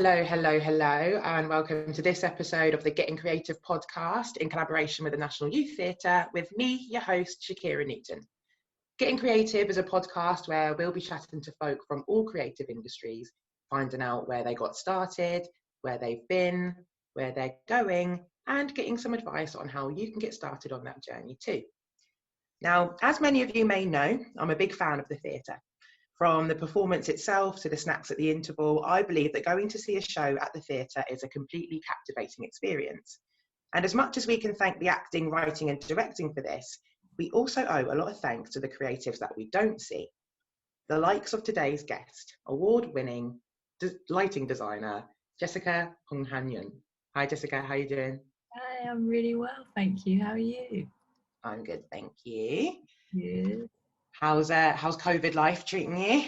Hello, hello, hello, and welcome to this episode of the Gettin Creative podcast in collaboration with the National Youth Theatre with me, your host, Shakira Newton. Gettin Creative is a podcast where we'll be chatting to folk from all creative industries, finding out where they got started, where they've been, where they're going, and getting some advice on how you can get started on that journey too. Now, as many of you may know, I'm a big fan of the theatre. From the performance itself to the snacks at the interval, I believe that going to see a show at the theatre is a completely captivating experience. And as much as we can thank the acting, writing and directing for this, we also owe a lot of thanks to the creatives that we don't see. The likes of today's guest, award-winning lighting designer, Jessica Honghanyan. Hi Jessica, how are you doing? Hi, I'm really well, thank you. How are you? I'm good, thank you. Good. How's COVID life treating you?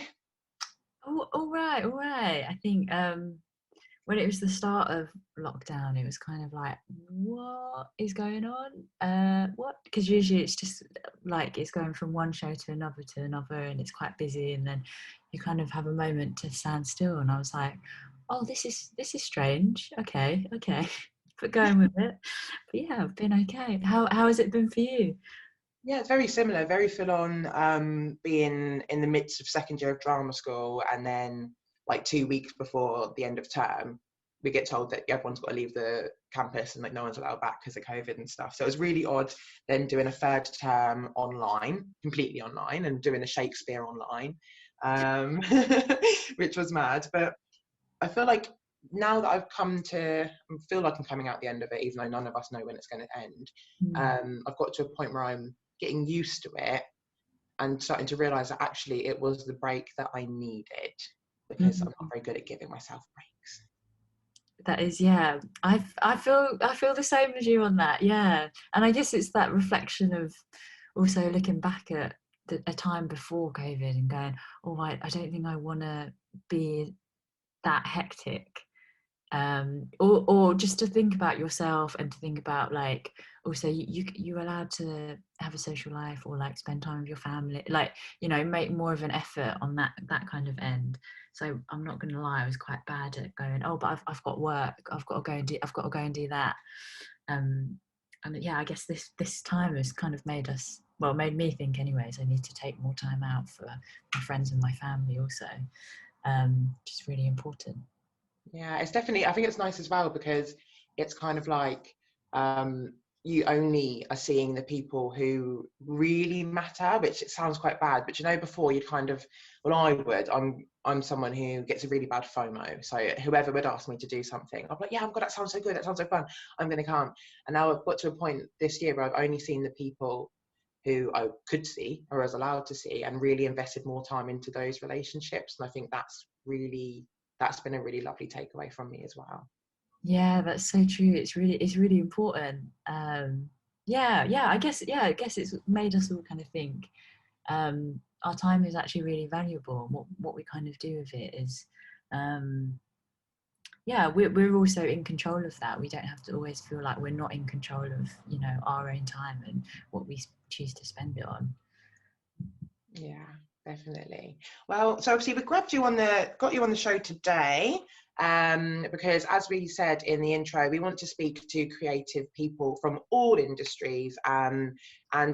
Oh, all right. I think when it was the start of lockdown, it was kind of like, what is going on? What? Because usually it's just like it's going from one show to another, and it's quite busy, and then you kind of have a moment to stand still. And I was like, oh, this is strange. Okay, but going with it. But yeah, I've been okay. How has it been for you? Yeah, it's very similar, very full on, being in the midst of second year of drama school, and then like 2 weeks before the end of term, we get told that everyone's got to leave the campus and like no one's allowed back because of COVID and stuff. So it was really odd then doing a third term online, completely online, and doing a Shakespeare online, which was mad. But I feel like now that I feel like I'm coming out the end of it, even though none of us know when it's going to end. I've got to a point where I'm getting used to it and starting to realise that actually it was the break that I needed, because I'm not very good at giving myself breaks. That is, yeah. I feel the same as you on that, yeah. And I guess it's that reflection of also looking back at a time before COVID and going, all right, I don't think I want to be that hectic. Or just to think about yourself and to think about like also you're allowed to have a social life or like spend time with your family, like, you know, make more of an effort on that kind of end. So I'm not gonna lie, I was quite bad at going, oh, but I've got work, I've got to go and do that. And yeah, I guess this time has kind of made me think anyways, I need to take more time out for my friends and my family also, which is really important. Yeah, it's definitely, I think it's nice as well because it's kind of like you only are seeing the people who really matter, which it sounds quite bad, but you know, before you'd kind of, well, I'm someone who gets a really bad FOMO. So whoever would ask me to do something, I'm like, yeah, God, that sounds so good, that sounds so fun, I'm going to come. And now I've got to a point this year where I've only seen the people who I could see or was allowed to see, and really invested more time into those relationships. And I think that's been a really lovely takeaway from me as well. Yeah, that's so true. It's really important. I guess it's made us all kind of think our time is actually really valuable, and what we kind of do with it is we're also in control of that. We don't have to always feel like we're not in control of, you know, our own time and what we choose to spend it on. Yeah, definitely. Well, so obviously we got you on the show today because, as we said in the intro, we want to speak to creative people from all industries and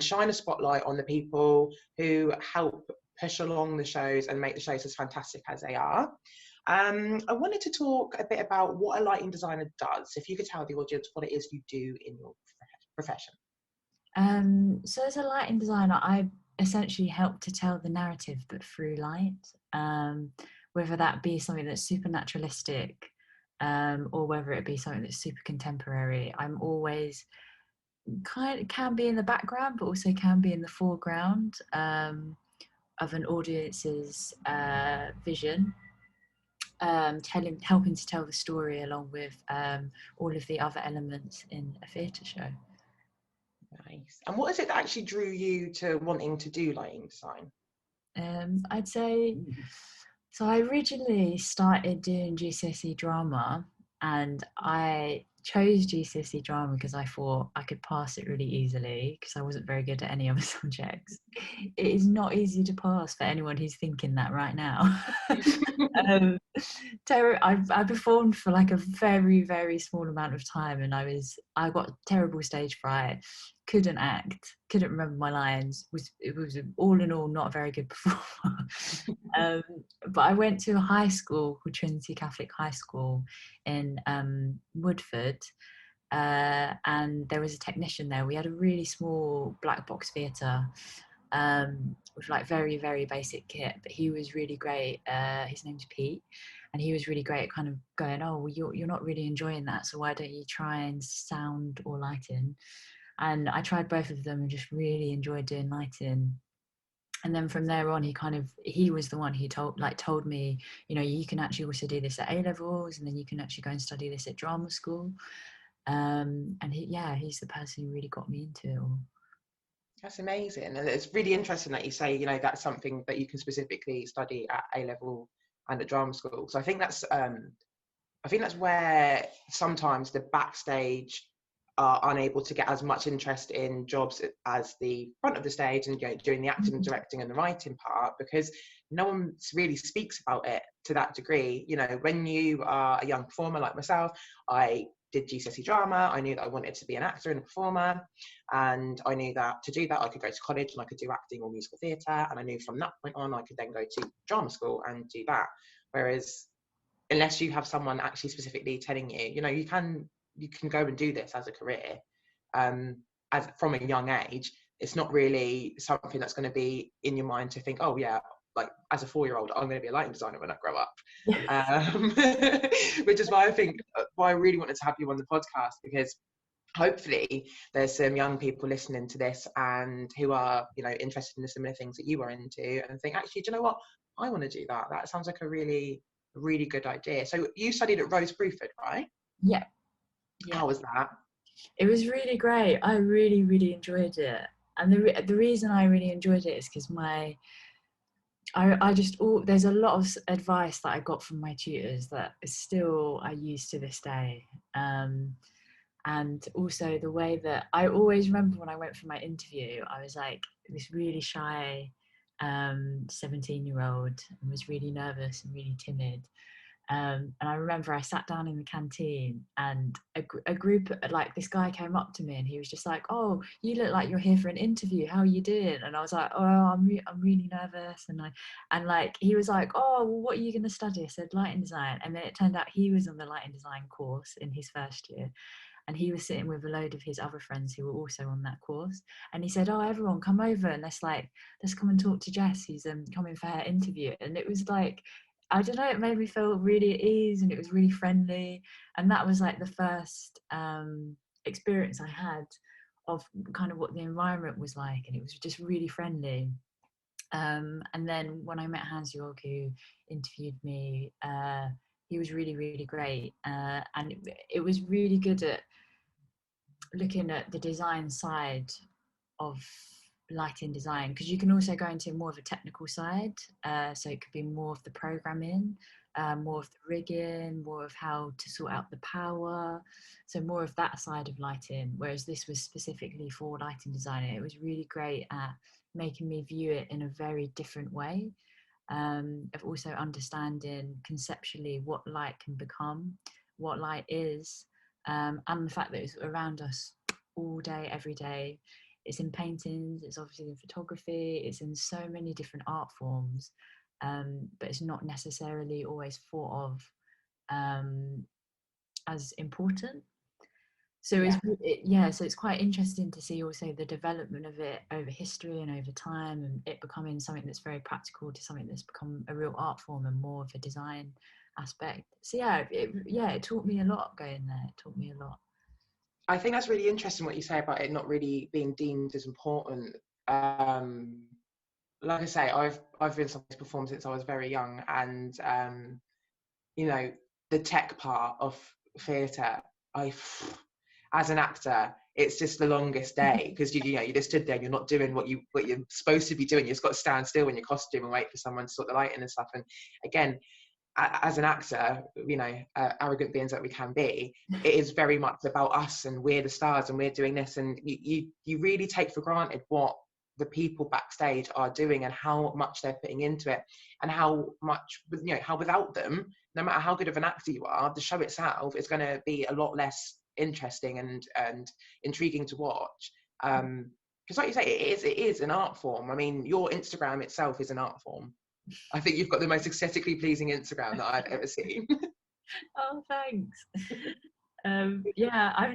shine a spotlight on the people who help push along the shows and make the shows as fantastic as they are. I wanted to talk a bit about what a lighting designer does. If you could tell the audience what it is you do in your profession. So as a lighting designer, I essentially help to tell the narrative, but through light, whether that be something that's super naturalistic, or whether it be something that's super contemporary. I'm always can be in the background, but also can be in the foreground of an audience's vision, helping to tell the story along with all of the other elements in a theatre show. Nice. And what is it that actually drew you to wanting to do lighting design? I'd say, so I originally started doing GCSE drama, and I chose GCSE drama because I thought I could pass it really easily because I wasn't very good at any other subjects. It is not easy to pass for anyone who's thinking that right now. um, I performed for like a very, very small amount of time, and I got terrible stage fright, couldn't act, couldn't remember my lines. It was all in all not a very good performer. But I went to a high school called Trinity Catholic High School in Woodford, and there was a technician there. We had a really small black box theatre with like very, very basic kit, but he was really great. His name's Pete, and he was really great at kind of going, oh, well, you're not really enjoying that, so why don't you try and sound or lighting? And I tried both of them and just really enjoyed doing lighting. And then from there on, he was the one who told me, you know, you can actually also do this at A levels, and then you can actually go and study this at drama school. And he's the person who really got me into it all. That's amazing, and it's really interesting that you say, you know, that's something that you can specifically study at A level and at drama school. So I think that's where sometimes the backstage are unable to get as much interest in jobs as the front of the stage and, you know, doing the acting and directing and the writing part, because no one really speaks about it to that degree. You know, when you are a young performer like myself, I did GCSE drama. I knew that I wanted to be an actor and a performer, and I knew that to do that I could go to college and I could do acting or musical theatre, and I knew from that point on I could then go to drama school and do that. Whereas unless you have someone actually specifically telling you, you know, you can go and do this as a career, as from a young age, it's not really something that's going to be in your mind to think, oh yeah, like as a 4-year-old, I'm going to be a lighting designer when I grow up. Which is why I really wanted to have you on the podcast, because hopefully there's some young people listening to this and who are, you know, interested in the similar things that you are into and think, actually, do you know what? I want to do that. That sounds like a really good idea. So you studied at Rose Bruford, right? Yeah. How was that? It was really great. I really, really enjoyed it. And the reason I really enjoyed it is because there's a lot of advice that I got from my tutors that still I use to this day. And also the way that I always remember when I went for my interview, I was like this really shy 17-year-old and was really nervous and really timid. And I remember I sat down in the canteen and a group, like this guy came up to me and he was just like, oh, you look like you're here for an interview. How are you doing? And I was like, oh, I'm really nervous. And like, he was like, oh, well, what are you going to study? I said, lighting design. And then it turned out he was on the lighting design course in his first year. And he was sitting with a load of his other friends who were also on that course. And he said, oh, everyone come over and let's come and talk to Jess, who's coming for her interview. And it was like, I don't know, it made me feel really at ease and it was really friendly. And that was like the first experience I had of kind of what the environment was like. And it was just really friendly. And then when I met Hans York, who interviewed me, he was really, really great. And it was really good at looking at the design side of lighting design, because you can also go into more of a technical side, so it could be more of the programming, more of the rigging, more of how to sort out the power, so more of that side of lighting, whereas this was specifically for lighting design. It was really great at making me view it in a very different way, of also understanding conceptually what light can become, what light is, and the fact that it's around us all day, every day. It's in paintings, it's obviously in photography, it's in so many different art forms, but it's not necessarily always thought of as important. So so it's quite interesting to see also the development of it over history and over time, and it becoming something that's very practical to something that's become a real art form and more of a design aspect. So it taught me a lot going there. It taught me a lot. I think that's really interesting what you say about it not really being deemed as important. Like I say, I've been somebody's performed since I was very young, and you know, the tech part of theatre, as an actor, it's just the longest day, because you just stood there and you're not doing what you're supposed to be doing. You just got to stand still in your costume and wait for someone to sort the lighting and stuff. And again, as an actor, you know, arrogant beings that we can be, it is very much about us, and we're the stars and we're doing this, and you really take for granted what the people backstage are doing and how much they're putting into it, and how much, you know, how without them, no matter how good of an actor you are, the show itself is going to be a lot less interesting and intriguing to watch. Because like you say, it is an art form. I mean, your Instagram itself is an art form. I think you've got the most aesthetically pleasing Instagram that I've ever seen. Oh, thanks. Yeah, I'm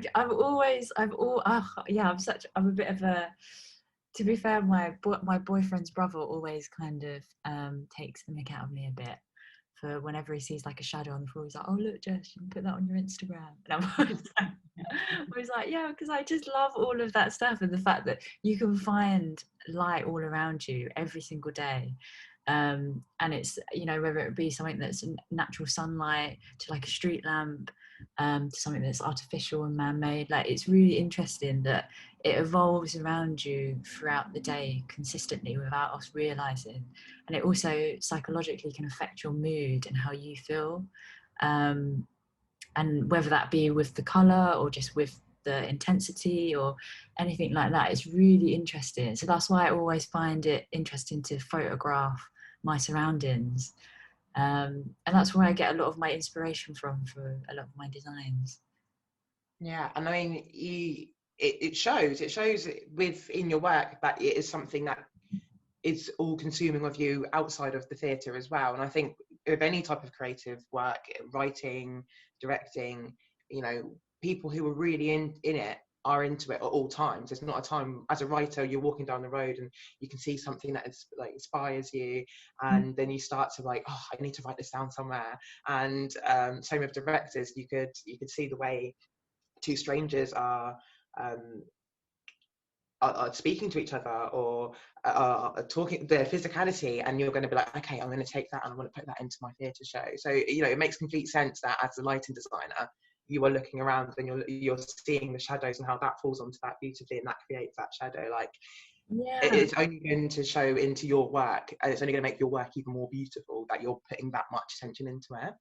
a bit of a, to be fair, my boyfriend's brother always kind of takes the mick out of me a bit for whenever he sees like a shadow on the floor. He's like, "Oh, look, Jess, you can put that on your Instagram." And always like, yeah, because I just love all of that stuff, and the fact that you can find light all around you every single day. And it's, you know, whether it be something that's natural sunlight to like a street lamp, to something that's artificial and man-made. Like, it's really interesting that it evolves around you throughout the day consistently without us realizing, and it also psychologically can affect your mood and how you feel, and whether that be with the color or just with the intensity or anything like that. It's really interesting. So that's why I always find it interesting to photograph my surroundings, and that's where I get a lot of my inspiration from for a lot of my designs. Yeah, and I mean, it shows within your work that it is something that is all consuming of you outside of the theatre as well. And I think with any type of creative work, writing, directing, you know, people who are really in it are into it at all times. There's not a time, as a writer, you're walking down the road and you can see something that is like inspires you, and then you start to like, oh, I need to write this down somewhere. And same with directors, you could see the way two strangers are speaking to each other, or talking, their physicality, and you're going to be like, okay, I'm going to take that and I want to put that into my theatre show. So, you know, it makes complete sense that as a lighting designer, you are looking around and you're seeing the shadows and how that falls onto that beautifully, and that creates that shadow. Like, Yeah. it's only going to show into your work, and it's only going to make your work even more beautiful that you're putting that much attention into it.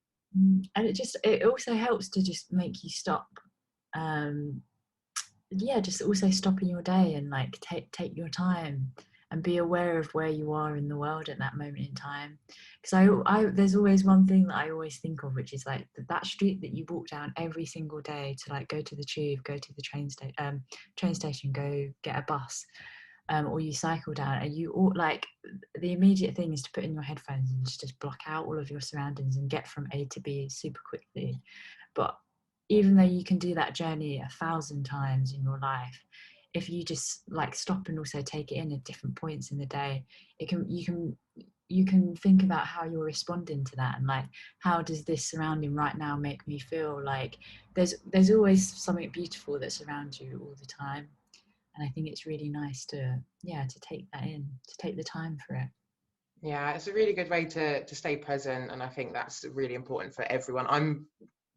And it also helps to just make you stop, yeah, just also stop in your day and like take your time and be aware of where you are in the world at that moment in time. Because I there's always one thing that I always think of, which is like that street that you walk down every single day to like go to the tube, go to the train station, go get a bus, or you cycle down, and you all like, the immediate thing is to put in your headphones and just block out all of your surroundings and get from A to B super quickly. But even though you can do that journey 1,000 times in your life, if you just like stop and also take it in at different points in the day, you can think about how you're responding to that, and like, how does this surrounding right now make me feel? Like, there's always something beautiful that's around you all the time, and I think it's really nice to take that in, to take the time for it. Yeah, it's a really good way to stay present, and I think that's really important for everyone. I'm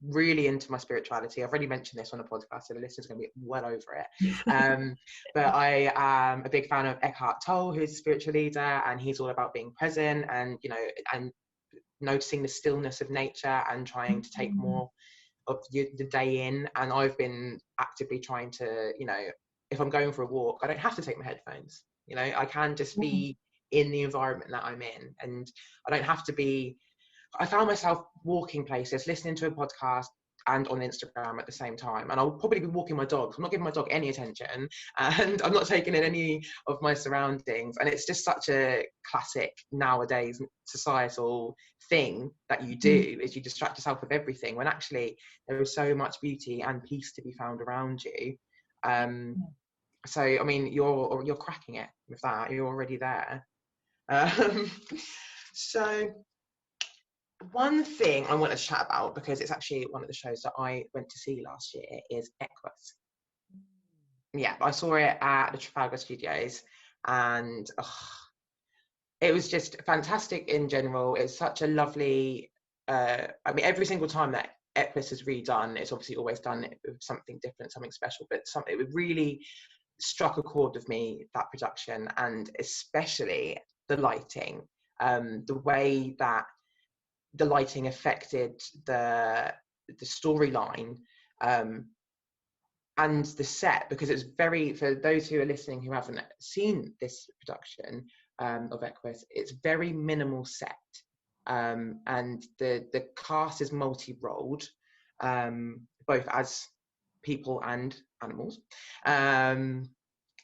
really into my spirituality. I've already mentioned this on a podcast, so the listeners are going to be well over it. But I am a big fan of Eckhart Tolle, who's a spiritual leader, and he's all about being present and, you know, and noticing the stillness of nature and trying to take more of the day in. And I've been actively trying to, you know, if I'm going for a walk, I don't have to take my headphones. You know, I can just be in the environment that I'm in, and I don't have to be. I found myself walking places, listening to a podcast and on Instagram at the same time. And I'll probably be walking my dog. I'm not giving my dog any attention, and I'm not taking in any of my surroundings. And it's just such a classic nowadays societal thing that you do, is you distract yourself with everything, when actually there is so much beauty and peace to be found around you. So, I mean, you're cracking it with that. You're already there. So one thing I want to chat about, because it's actually one of the shows that I went to see last year, is Etiquette. Yeah, I saw it at the Trafalgar Studios, and it was just fantastic in general. It's such a lovely, I mean, every single time that Etiquette is redone, it's obviously always done with something different, something special, but it really struck a chord with me, that production, and especially the lighting, the way that the lighting affected the storyline and the set, because it's very, for those who are listening who haven't seen this production of Etiquette, it's very minimal set, and the cast is multi-rolled, both as people and animals,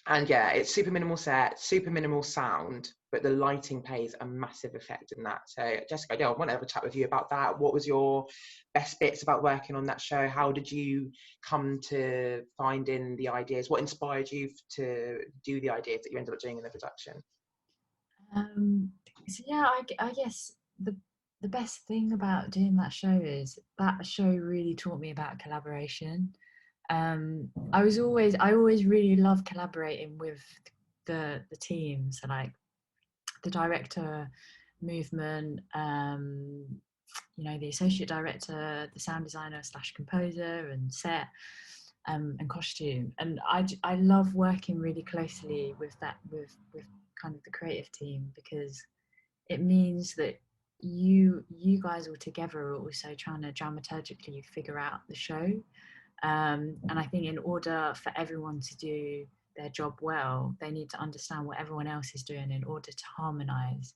and yeah, it's super minimal set, super minimal sound, but the lighting plays a massive effect in that. So Jessica, yeah, I want to have a chat with you about that. What was your best bits about working on that show? How did you come to finding the ideas? What inspired you to do the ideas that you ended up doing in the production? So yeah, I guess the best thing about doing that show is that show really taught me about collaboration. I always really loved collaborating with the team. So like the director, movement, you know, the associate director, the sound designer / composer, and set, and costume. And I love working really closely with kind of the creative team, because it means that you guys all together are also trying to dramaturgically figure out the show. And I think in order for everyone to do their job well, they need to understand what everyone else is doing in order to harmonize.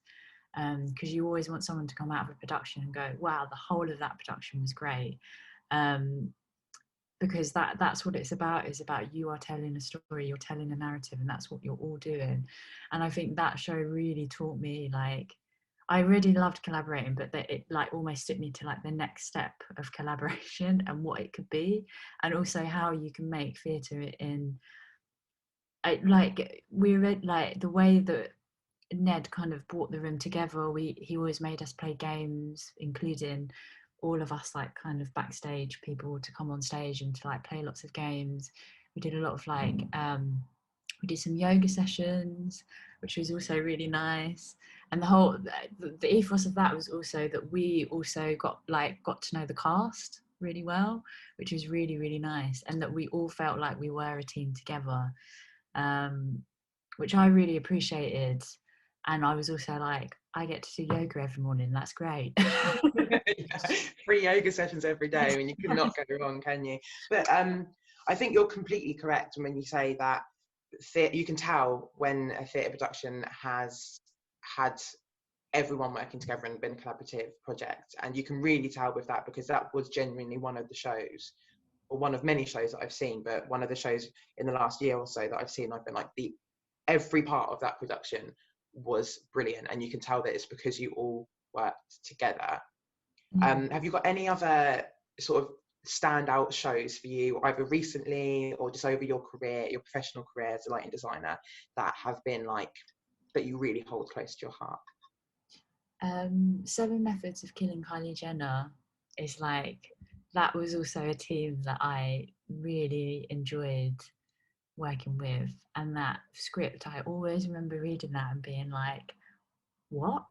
Because you always want someone to come out of a production and go, wow, the whole of that production was great. Because that's what it's about. Is about, you are telling a story, you're telling a narrative, and that's what you're all doing. And I think that show really taught me, like, I really loved collaborating, but that it like almost took me to like the next step of collaboration and what it could be, and also how you can make theatre in, like, we read, like, the way that Ned kind of brought the room together. He always made us play games, including all of us, like, kind of backstage people, to come on stage and to like play lots of games. We did a lot of like we did some yoga sessions, which was also really nice. And the ethos of that was also that we also got to know the cast really well, which was really, really nice, and that we all felt like we were a team together, which I really appreciated. And I was also like, I get to do yoga every morning, that's great. Yeah, free yoga sessions every day. I mean, you cannot go wrong, can you? But I think you're completely correct when you say that you can tell when a theatre production has had everyone working together and been a collaborative project, and you can really tell with that, because that was genuinely one of the shows, or one of many shows that I've seen, but one of the shows in the last year or so that I've seen, I've been like, every part of that production was brilliant, and you can tell that it's because you all worked together. Have you got any other sort of standout shows for you, either recently or just over your career, your professional career as a lighting designer, that have been like, that you really hold close to your heart? 7 Methods of Killing Kylie Jenner is like, that was also a team that I really enjoyed working with. And that script, I always remember reading that and being like, what?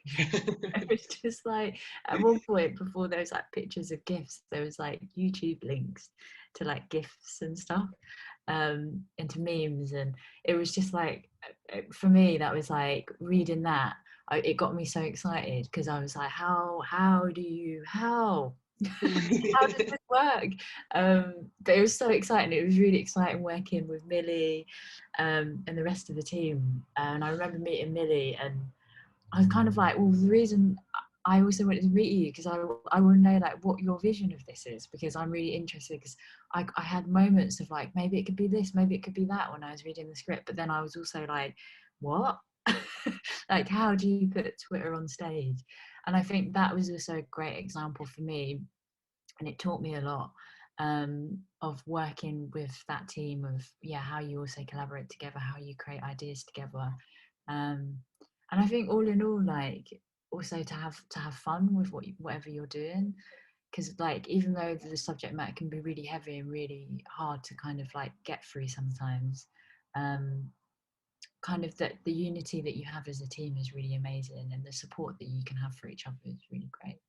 It was just like, at one point, before there was like pictures of gifs, there was like YouTube links to like gifs and stuff, into memes, and it was just like, for me, that was like, reading that, it got me so excited, because I was like, how how does this work? But it was so exciting. It was really exciting working with Millie, and the rest of the team. And I remember meeting Millie, and I was kind of like, well, the reason I also wanted to meet you, because I want to know like what your vision of this is, because I'm really interested, because I had moments of like, maybe it could be this, maybe it could be that, when I was reading the script. But then I was also like, what? Like, how do you put Twitter on stage? And I think that was also a great example for me, and it taught me a lot, of working with that team, of how you also collaborate together, how you create ideas together, and I think all in all, like, also to have fun with whatever you're doing, because like, even though the subject matter can be really heavy and really hard to kind of like get through sometimes, kind of that the unity that you have as a team is really amazing, and the support that you can have for each other is really great.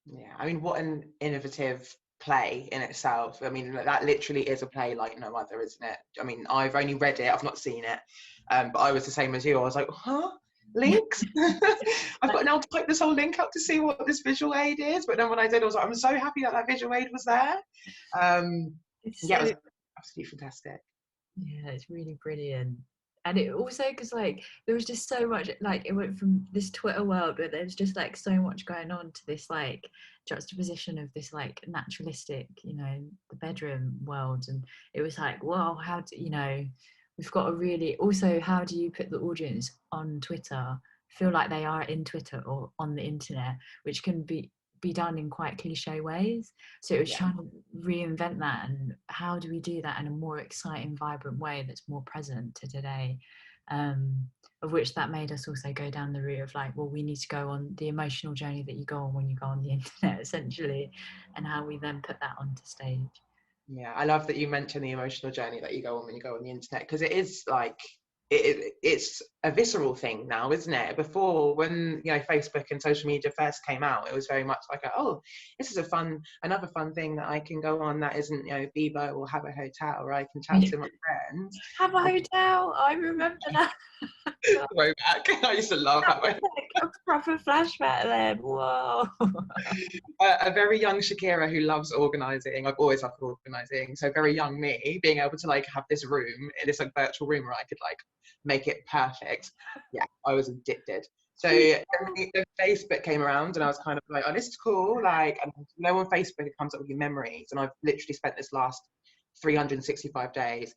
Yeah, I mean, what an innovative play in itself. I mean, that literally is a play like no other, isn't it? I mean, I've only read it, I've not seen it, but I was the same as you. I was like, huh? links. I've got to now type this whole link up to see what this visual aid is. But then when I did, I was like, I'm so happy that visual aid was there. Yeah, it was absolutely fantastic. Yeah, it's really brilliant. And it also, because like there was just so much, like it went from this Twitter world where there's just like so much going on to this like juxtaposition of this like naturalistic, you know, the bedroom world. And it was like, well, how do you know, we've got to really also, how do you put the audience on Twitter, feel like they are in Twitter or on the internet, which can be done in quite cliche ways. So it was trying to reinvent that, and how do we do that in a more exciting, vibrant way that's more present to today, of which that made us also go down the route of like, well, we need to go on the emotional journey that you go on when you go on the internet, essentially, and how we then put that onto stage. Yeah, I love that you mentioned the emotional journey that you go on when you go on the internet, because it is like it's a visceral thing now, isn't it? Before, when Facebook and social media first came out, it was very much like, oh, this is another fun thing that I can go on that isn't Bebo or Have a Hotel, where I can chat to my friends. Have a Hotel, I remember that. Way back, I used to love that one. A proper flashback then. Whoa. A very young Shakira who loves organising. I've always loved organising. So very young me being able to like have this room, this like virtual room where I could like make it perfect. Yeah, I was addicted. So the Facebook came around and I was kind of like, oh, this is cool. Like, and on Facebook it comes up with your memories. And I've literally spent this last 365 days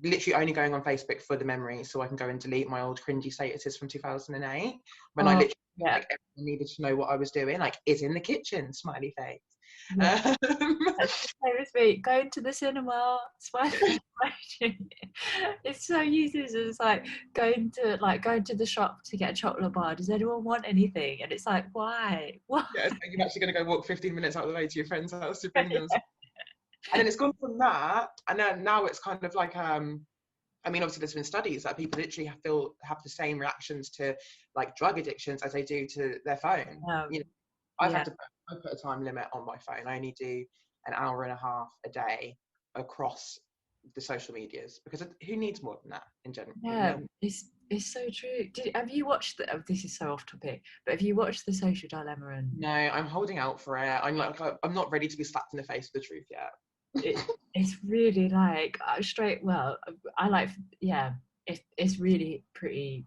literally only going on Facebook for the memories, so I can go and delete my old cringy statuses from 2008 when I literally like everyone needed to know what I was doing, like is in the kitchen, smiley face. That's the same as me. Going to the cinema, smiley emoji. It's so useless. It's like going to the shop to get a chocolate bar. Does anyone want anything? And it's like, why? Yeah, so you're actually going to go walk 15 minutes out of the way to your friend's house to bring them. And then it's gone from that, and then now it's kind of like, I mean, obviously there's been studies that people literally have the same reactions to like drug addictions as they do to their phone. I've had to put a time limit on my phone. I only do an hour and a half a day across the social medias, because who needs more than that in general? Yeah, it's so true. Have you watched this is so off topic, but have you watched The Social Dilemma? And no, I'm holding out for it. I'm not ready to be slapped in the face with the truth yet. It's really like I like, it's really pretty,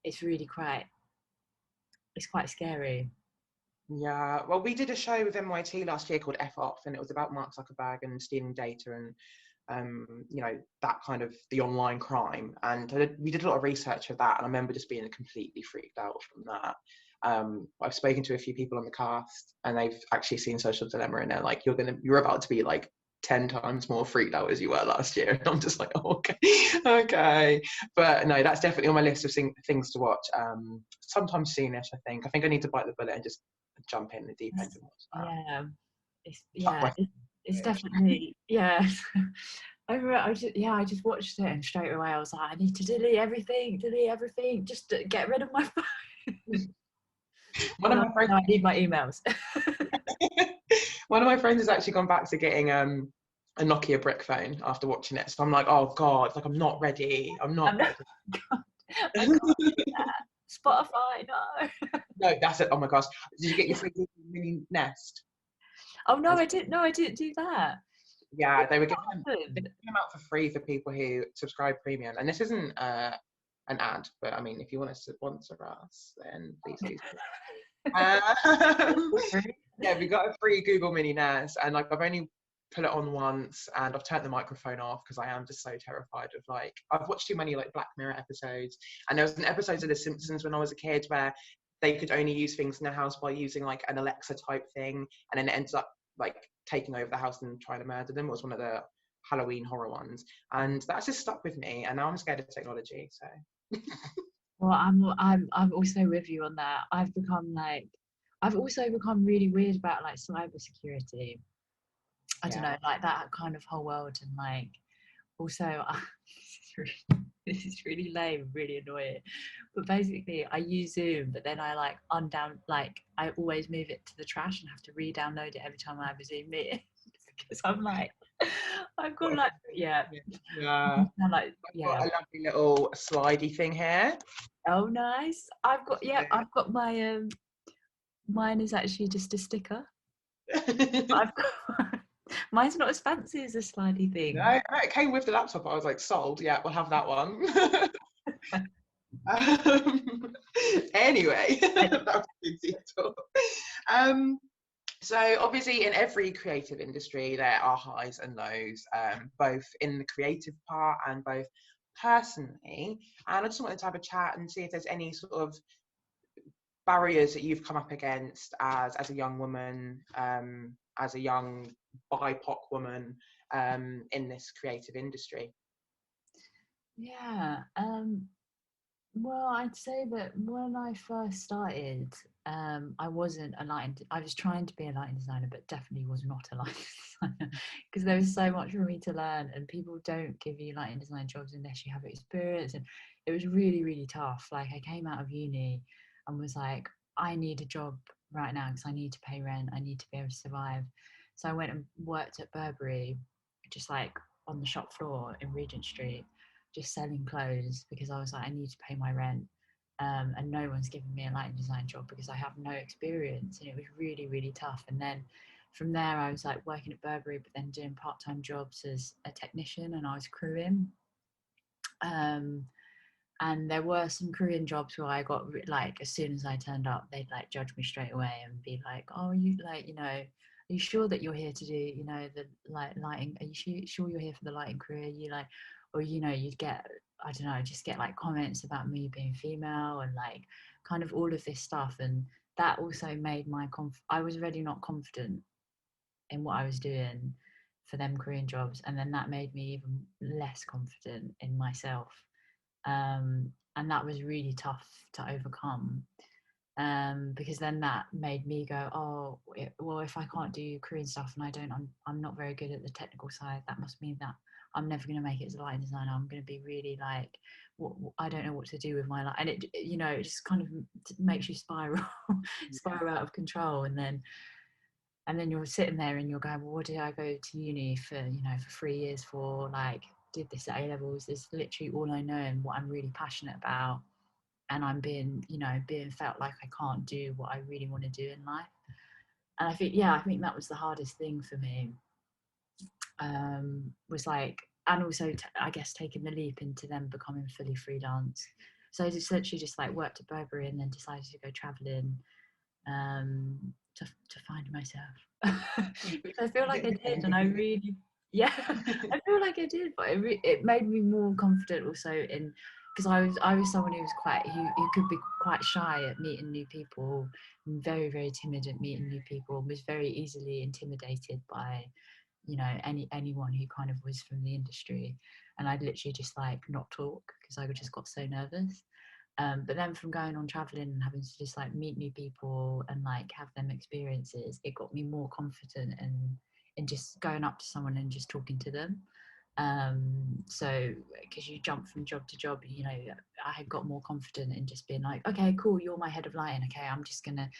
it's really quite scary. Yeah, well, we did a show with NYT last year called F Off, and it was about Mark Zuckerberg and stealing data and that kind of the online crime, and we did a lot of research of that, and I remember just being completely freaked out from that. I've spoken to a few people on the cast and they've actually seen Social Dilemma, and they're like, you're about to be like 10 times more freaked out as you were last year. And I'm just like, oh, okay. But no, that's definitely on my list of things to watch. Sometime soonish, I think. I need to bite the bullet and just jump in the deep end and watch that. It's definitely, I just watched it, and straight away I was like, I need to delete everything, just to get rid of my phone. I need my emails. One of my friends has actually gone back to getting a Nokia brick phone after watching it. So I'm like, oh God, like I'm not ready. I'm not ready. I can't do that. Spotify, no. No, that's it. Oh my gosh. Did you get your free Google Mini Nest? Oh no, I didn't do that. Yeah, they giving them out for free for people who subscribe premium. And this isn't an ad, but I mean, if you want to sponsor us, then please do. Yeah, we got a free Google Mini Nest, and like I've only put it on once, and I've turned the microphone off because I am just so terrified of like, I've watched too many like Black Mirror episodes, and there was an episode of The Simpsons when I was a kid where they could only use things in the house by using like an Alexa type thing, and then it ends up like taking over the house and trying to murder them. It was one of the Halloween horror ones, and that's just stuck with me, and now I'm scared of technology. So well, I'm also with you on that. I've also become really weird about like cybersecurity. I don't know, like that kind of whole world, and like also this is really lame, really annoying, but basically I use Zoom, but then I like I always move it to the trash and have to re-download it every time I have a Zoom meeting because I'm like, I've got like, yeah. Yeah. Like, I've yeah. got a lovely little slidey thing here. Oh, nice. I've got my, mine is actually just a sticker. I've got, mine's not as fancy as a slidey thing. No, it came with the laptop. I was like, sold. Yeah, we'll have that one. Anyway, that was a big detour. So obviously in every creative industry there are highs and lows, both in the creative part and both personally. And I just wanted to have a chat and see if there's any sort of barriers that you've come up against as a young woman, as a young BIPOC woman, in this creative industry. Yeah. Well, I'd say that when I first started, I wasn't a lighting. I was trying to be a lighting designer, but definitely was not a lighting designer because there was so much for me to learn, and people don't give you lighting design jobs unless you have experience. And it was really, really tough. Like I came out of uni and was like, I need a job right now because I need to pay rent. I need to be able to survive. So I went and worked at Burberry, just like on the shop floor in Regent Street, just selling clothes because I was like, I need to pay my rent. And no one's given me a lighting design job because I have no experience, and it was really, really tough. And then from there I was like working at Burberry, but then doing part-time jobs as a technician, and I was crewing. And there were some crewing jobs where I got like, as soon as I turned up, they'd like judge me straight away and be like, oh, you like, you know, are you sure that you're here to do, you know, the like lighting, are you sure you're here for the lighting career? You like, or, you know, you'd get, I don't know, just get like comments about me being female and like kind of all of this stuff. And that also made my I was already not confident in what I was doing for them Korean jobs, and then that made me even less confident in myself. And that was really tough to overcome, because then that made me go, oh, well, if I can't do Korean stuff and I'm not very good at the technical side, that must mean that I'm never going to make it as a lighting designer. I'm going to be really like, I don't know what to do with my life. And it, you know, it just kind of makes you spiral out of control. And then you're sitting there and you're going, well, what did I go to uni for, you know, for 3 years for? Like, did this at A-levels. This is literally all I know and what I'm really passionate about. And I'm being felt like I can't do what I really want to do in life. And I think that was the hardest thing for me, was like, and also I guess taking the leap into then becoming fully freelance. So I just literally just like worked at Burberry and then decided to go traveling, to find myself, which I feel like I did, and I really, yeah, I feel like I did, but it made me more confident also in, because I was someone who was who could be quite shy at meeting new people, and very, very timid at meeting new people, and was very easily intimidated by, you know, anyone who kind of was from the industry, and I'd literally just like not talk because I just got so nervous. But then from going on traveling and having to just like meet new people and like have them experiences, it got me more confident in just going up to someone and just talking to them. So because you jump from job to job, you know, I had got more confident in just being like, okay, cool, you're my head of lighting, okay, I'm just gonna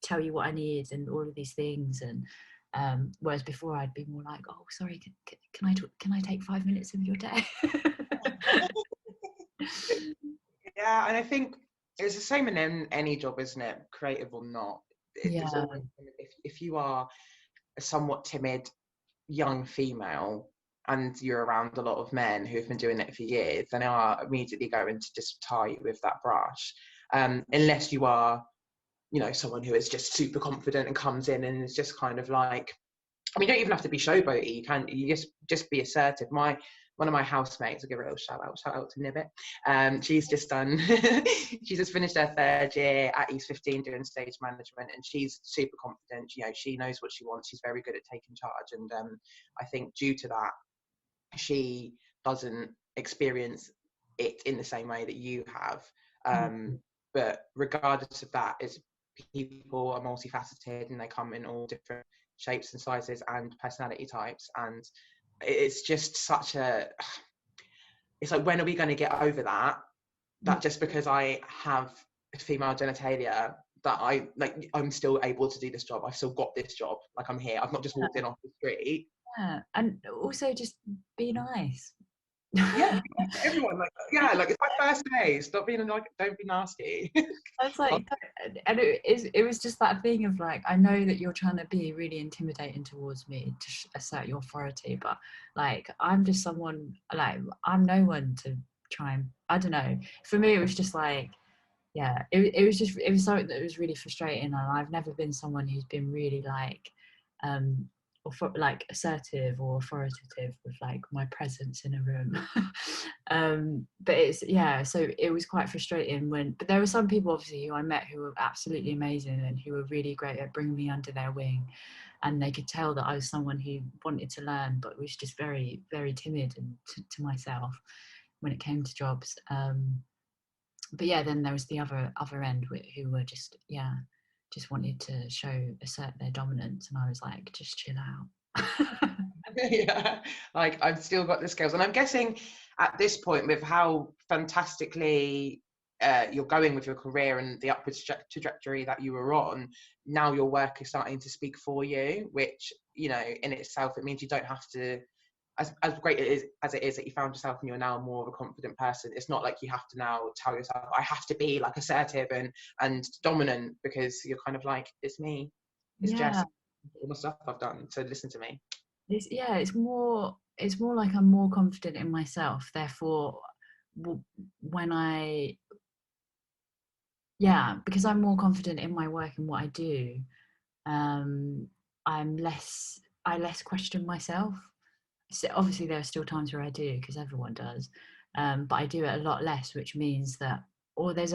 tell you what I need and all of these things. And whereas before I'd be more like, oh, sorry, can I take 5 minutes of your day? Yeah, and I think it's the same in any job, isn't it? Creative or not. It's always, if you are a somewhat timid young female and you're around a lot of men who have been doing it for years, then they are immediately going to just tie you with that brush. Unless you are, you know, someone who is just super confident and comes in and is just kind of like, I mean, you don't even have to be showboaty. You just be assertive. One of my housemates, I'll give her a little shout out to Nibbit. She's just done, she's just finished her 3rd year at East 15 doing stage management, and she's super confident. You know, she knows what she wants. She's very good at taking charge, and I think due to that, she doesn't experience it in the same way that you have. But regardless of that, it's people are multifaceted and they come in all different shapes and sizes and personality types, and it's just such a, it's like, when are we going to get over that just because I have female genitalia, that I'm still able to do this job, I've still got this job, like I'm here, I've not just walked in off the street. Yeah, and also just be nice. Yeah, everyone, like, yeah, like, it's my first day, stop being like, don't be nasty. I was like, and it was just that thing of like, I know that you're trying to be really intimidating towards me to assert your authority, but like, I'm just someone, like, I'm no one to try and, I don't know. For me, it was just like, yeah, it was just, it was something that was really frustrating, and I've never been someone who's been really like, or like assertive or authoritative with like my presence in a room. But it's, yeah, so it was quite frustrating when, but there were some people obviously who I met who were absolutely amazing and who were really great at bringing me under their wing, and they could tell that I was someone who wanted to learn but was just very, very timid and to myself when it came to jobs. But yeah, then there was the other end who were just, yeah, just wanted to assert their dominance, and I was like, just chill out. Yeah, like, I've still got the skills, and I'm guessing at this point, with how fantastically you're going with your career and the upward trajectory that you were on, now your work is starting to speak for you, which, you know, in itself, it means you don't have to, as great as it is that you found yourself and you're now more of a confident person, it's not like you have to now tell yourself, I have to be like assertive and dominant, because you're kind of like, it's me, it's Yeah, just all the stuff I've done, so listen to me. yeah, it's more like I'm more confident in myself, therefore when I, yeah, because I'm more confident in my work and what I do, um I less question myself. So obviously there are still times where I do, because everyone does, but I do it a lot less, which means that, or there's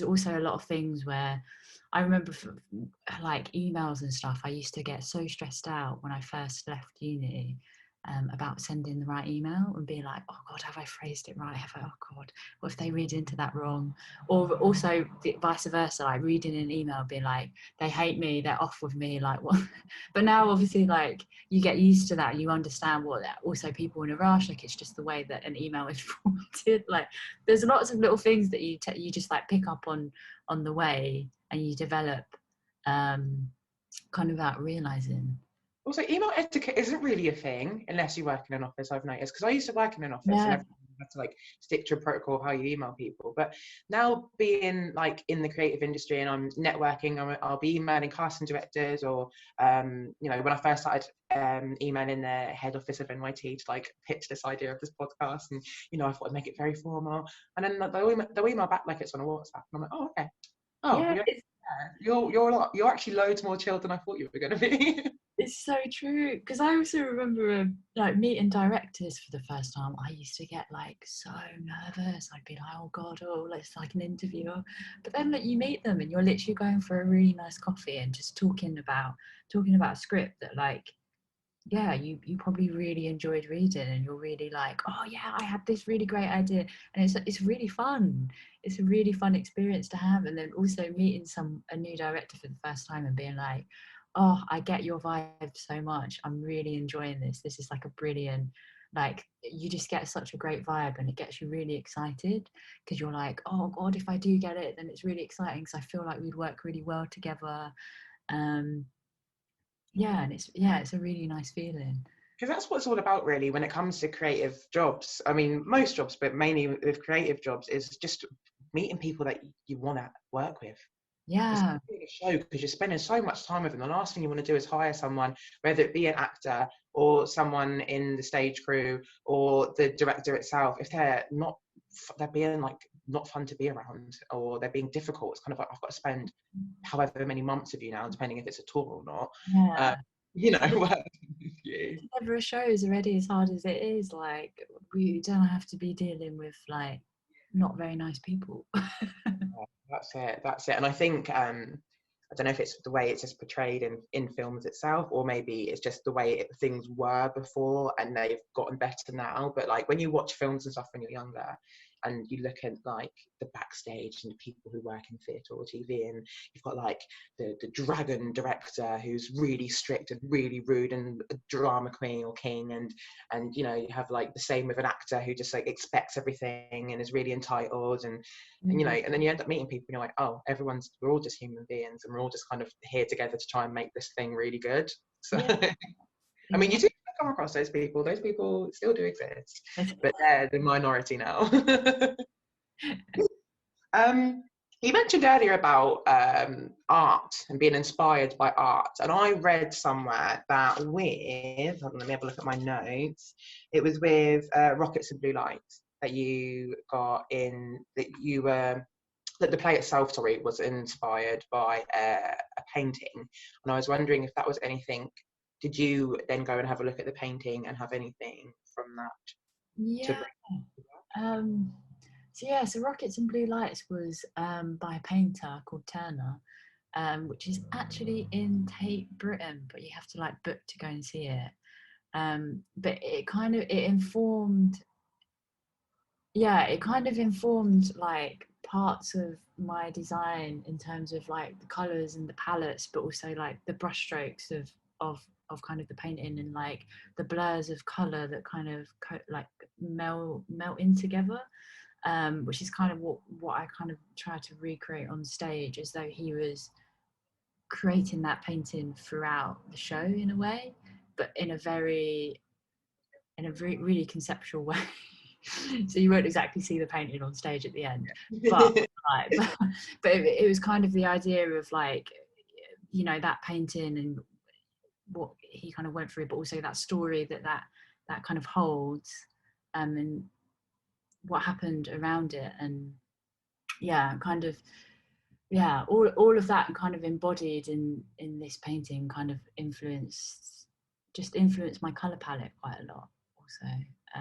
also a lot of things where I remember like emails and stuff, I used to get so stressed out when I first left uni, about sending the right email and being like, oh god, have I phrased it right, have I, oh god, what if they read into that wrong, or also vice versa, like reading an email being like, they hate me, they're off with me, like what. But now obviously like you get used to that, you understand what that, also people in a rush, like it's just the way that an email is formatted, like there's lots of little things that you just like pick up on the way, and you develop, kind of without realizing. Also, email etiquette isn't really a thing unless you work in an office, I've noticed, because I used to work in an office and Yeah, everyone had to like stick to a protocol of how you email people. But now, being like in the creative industry and I'm networking, I'll be emailing casting directors, or you know, when I first started emailing the head office of NYT to like pitch this idea of this podcast, and you know, I thought I'd make it very formal, and then they'll email back like it's on a WhatsApp, and I'm like, oh, okay, oh, yeah, you're actually loads more chilled than I thought you were going to be. it's so true, because I also remember like meeting directors for the first time, I used to get like so nervous, I'd be like, oh god, oh, it's like an interview, but then like you meet them and you're literally going for a really nice coffee and just talking about a script that like, yeah, you probably really enjoyed reading, and you're really like, oh yeah, I had this really great idea, and it's really fun, it's a really fun experience to have. And then also meeting a new director for the first time and being like, oh, I get your vibe so much, I'm really enjoying this is like a brilliant, like you just get such a great vibe, and it gets you really excited, because you're like, oh god, if I do get it, then it's really exciting, because I feel like we'd work really well together. um yeah, and it's a really nice feeling. Because that's what it's all about, really, when it comes to creative jobs. I mean, most jobs, but mainly with creative jobs, is just meeting people that you want to work with. It's Yeah. really a show, because you're spending so much time with them. The last thing you want to do is hire someone, whether it be an actor or someone in the stage crew or the director itself, if they're being like not fun to be around, or they're being difficult. It's kind of like, I've got to spend however many months of you now, depending if it's a tour or not. Yeah. You know, And working with you. it's never a show is already as hard as it is. Like we don't have to be dealing with like not very nice people. Yeah, that's it. And I think I don't know if it's the way it's just portrayed in films itself, or maybe it's just the way things were before and they've gotten better now. But like when you watch films and stuff when you're younger, and you look at like the backstage and the people who work in theatre or TV, and you've got like the dragon director who's really strict and really rude, and a drama queen or king, and you know, you have like the same with an actor who just like expects everything and is really entitled, and you know, Mm. and then you end up meeting people and you're like, oh, we're all just human beings, and we're all just kind of here together to try and make this thing really good. So Yeah, I mean, you do exactly. come across those people. Those people still do exist, but they're the minority now. You mentioned earlier about art and being inspired by art, and I read somewhere that hold on, let me have a look at my notes. It was with Rockets and Blue Lights that you got in, that you were, that the play itself, sorry, was inspired by a painting, and I was wondering if that was anything. Did you then go and have a look at the painting and have anything from that? Yeah. So Rockets and Blue Lights was by a painter called Turner, which is actually in Tate Britain, but you have to like book to go and see it. But it kind of informed like parts of my design in terms of like the colors and the palettes, but also like the brushstrokes of kind of the painting, and like the blurs of color that kind of like melt in together, which is kind of what I kind of try to recreate on stage, as though he was creating that painting throughout the show in a way, but in a really conceptual way. So you won't exactly see the painting on stage at the end, but it was kind of the idea of like, you know, that painting and what he kind of went through, but also that story that kind of holds, and what happened around it, and all of that kind of embodied in this painting kind of influenced my color palette quite a lot also.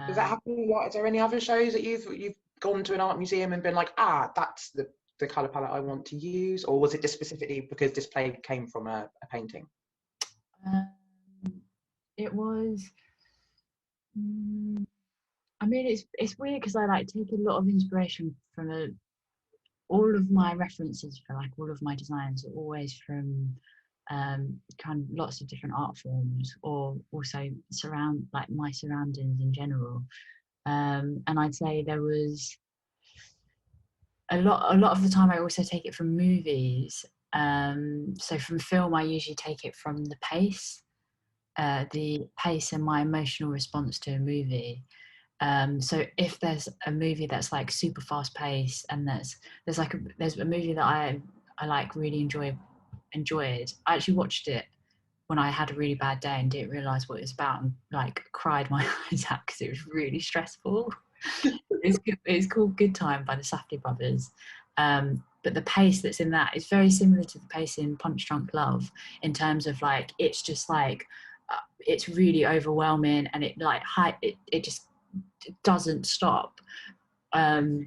Does that happen a lot? Is there any other shows that you've gone to an art museum and been like, that's the colour palette I want to use? Or was it just specifically because this play came from a painting? It was, I mean, it's weird because I like take a lot of inspiration from all of my references for like all of my designs are always from kind of lots of different art forms, or also my surroundings in general. And I'd say there was a lot of the time I also take it from movies. So from film, I usually take it from the pace and my emotional response to a movie. So if there's a movie that's like super fast paced, and there's a movie that I like really enjoyed. I actually watched it when I had a really bad day and didn't realise what it was about, and like cried my eyes out because it was really stressful. It's called Good Time by the Safdie brothers. But the pace that's in that is very similar to the pace in Punch Drunk Love, in terms of like it's just like it's really overwhelming, and it just doesn't stop, and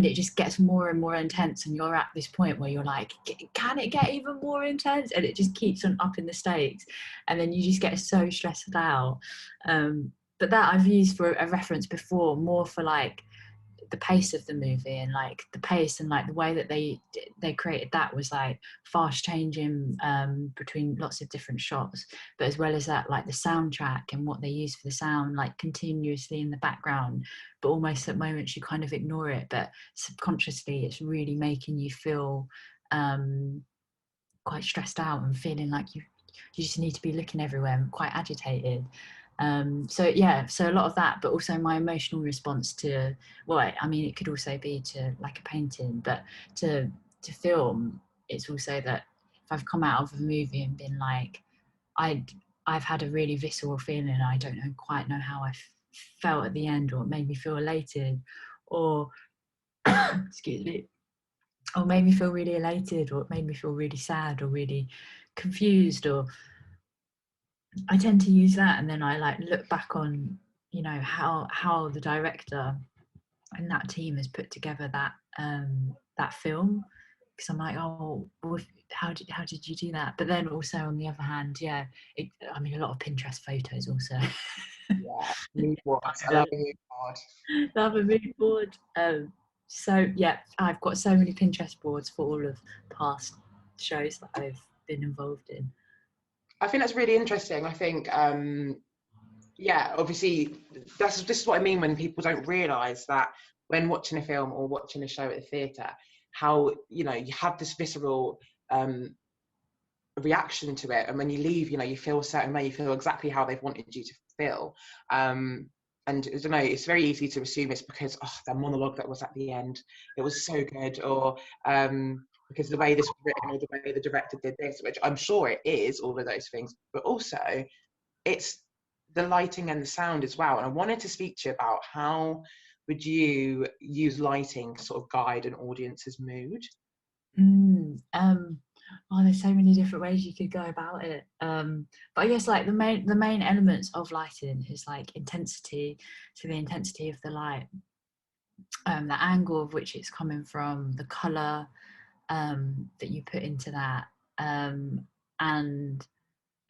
it just gets more and more intense, and you're at this point where you're like, can it get even more intense? And it just keeps on upping the stakes, and then you just get so stressed out. But that I've used for a reference before, more for like the pace of the movie, and like the pace and like the way that they created that was like fast changing between lots of different shots, but as well as that, like the soundtrack and what they use for the sound, like continuously in the background, but almost at moments you kind of ignore it, but subconsciously it's really making you feel quite stressed out and feeling like you just need to be looking everywhere and quite agitated. So a lot of that, but also my emotional response to, well, I mean, it could also be to like a painting, but to film, it's also that if I've come out of a movie and been like, I've had a really visceral feeling, I don't quite know how I felt at the end, or it made me feel elated, or excuse me, or made me feel really elated, or it made me feel really sad or really confused, or I tend to use that, and then I like look back on, you know, how the director and that team has put together that film, because I'm like, oh, well, how did you do that? But then also on the other hand, I mean, a lot of Pinterest photos also. Yeah, mood boards. I love a mood board. Love a mood board. So yeah, I've got so many Pinterest boards for all of past shows that I've been involved in. I think that's really interesting. I think, obviously, this is what I mean when people don't realise that when watching a film or watching a show at the theatre, how, you know, you have this visceral reaction to it, and when you leave, you know, you feel a certain way, you feel exactly how they've wanted you feel. And I don't know, it's very easy to assume it's because that monologue that was at the end, it was so good, or because the way this was written, or the way the director did this, which I'm sure it is, all of those things, but also it's the lighting and the sound as well. And I wanted to speak to you about how would you use lighting to sort of guide an audience's mood? There's so many different ways you could go about it. But I guess like the main elements of lighting is like intensity, so the intensity of the light, the angle of which it's coming from, the color that you put into that, and